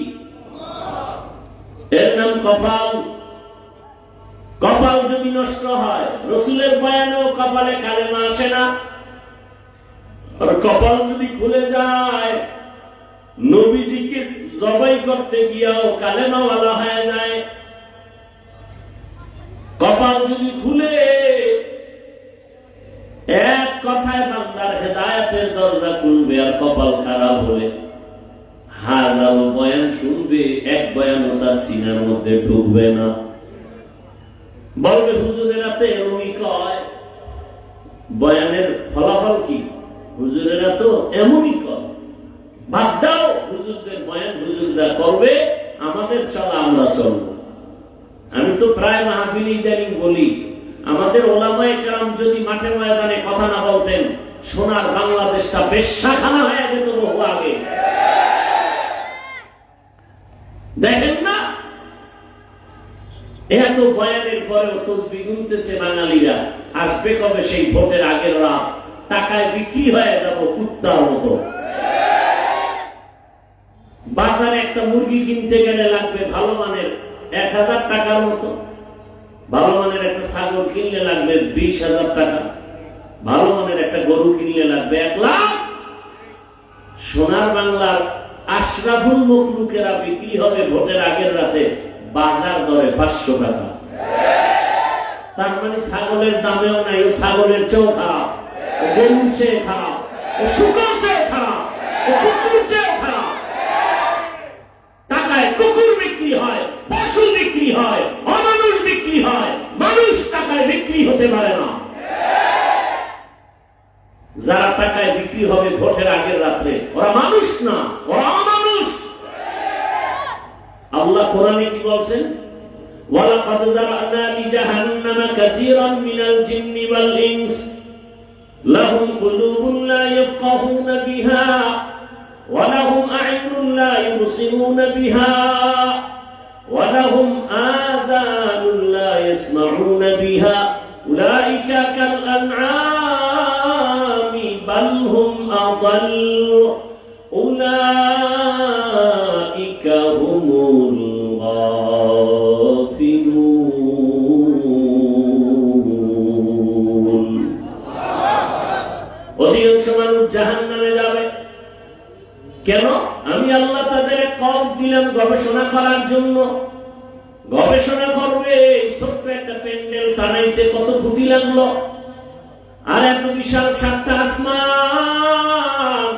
এর নাম কপাল। কপাল যদি নষ্ট হয়, রাসূলের বয়ানেও কপালে কালেমা আসে না। আর কপাল যদি খুলে যায়, নবীজিকে জবাই করতে গিয়াও কালেমাওয়ালা হয়ে যায়। কপাল যদি খুলে, এক কথায় বান্দার হেদায়েতের দরজা খুলবে। আর কপাল খারাপ হলে হাজারো বয়ান শুনবে, এক বয়ানও তার সিনার মধ্যে ঢুকবে না। বলবে হুজুরেরা তো এরকমই কয়। বয়ানের ফলাফল কি? হুজুরেরা তো এমনই কয়। বাদ দাও হুজুরদের বয়ান, হুজুররা করবে, আমাদের চলা আমরা চলবো। আমি তো প্রায় মাহফিলে ইদানিং বলি, আমাদের ওলামায়ে কেরাম যদি মাঠে ময়দানে কথা না বলতেন, সোনার বাংলাদেশটা বেশ্যাখানা হয়ে যেত বহু আগে। দেখেন না, এত বয়ানের পরেও তসবিহ গুনতেছে বাঙালিরা। আসবে কবে সেই ভোটের আগের রাত? টাকায় বিক্রি হয়ে যাব কুত্তার মতো। বাজারে একটা মুরগি কিনতে গেলে লাগবে ভালো মানের 1000 টাকার মতো। ভালো মানের একটা ছাগল কিনলে লাগবে 20,000 টাকা। ভালো মানের একটা গরু কিনলে লাগবে 1 লাখ। সোনার বাংলার আশরাফুল মখলুকেরা বিক্রি হবে ভোটের আগের রাতে বাজার দরে 500 টাকা। তার মানে ছাগলের দামেও নাই, ও ছাগলের চেয়েও খারাপ, ও গরুর চেয়ে খারাপ, ও শুকর চেয়ে খারাপ, ও কুকুর চেয়ে খারাপ। টাকায় কুকুর বিক্রি হয়, পশু বিক্রি হয়, অমানুষ বিক্রি হয়। মানুষ টাকায় বিক্রি হতে পারে না। যারা টাকায় বিক্রি হবে ভোটের আগের রাত্রে, ওরা মানুষ না, ওরা অমানুষ। আল্লাহ কোরআনে কি বলছেন? ওয়ালাকাদ যারানা লিজাহান্নামা কাসীরান মিনাল জিন্নি ওয়াল ইনস লাহুম কুলুবুন লা ইয়াফকাহুনা বিহা ওয়া লাহুম আ'ইনুন লা ইবসিরুনা বিহা ওয়া লাহুম আযানুন লা ইয়াসমাউনা বিহা উলাইকা কাল আন'আমি বাল হুম আযাল্ল উলাইকা হুমুল গাফিলুন। অধিকাংশ মানুষ জাহান্নামে যাবে। কেন? আমি আল্লাহ তাদের কল্প দিলাম গবেষণা করার জন্য। গবেষণা করবে ছোট্ট একটা প্যান্ডেল বানাইতে কত খুঁটি লাগলো, আর এত বিশাল 7টা আসমান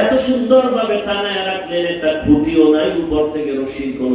এত সুন্দর ভাবে টানায় রাখলেন, একটা খুঁটিও নাই, উপর থেকে রশির কোন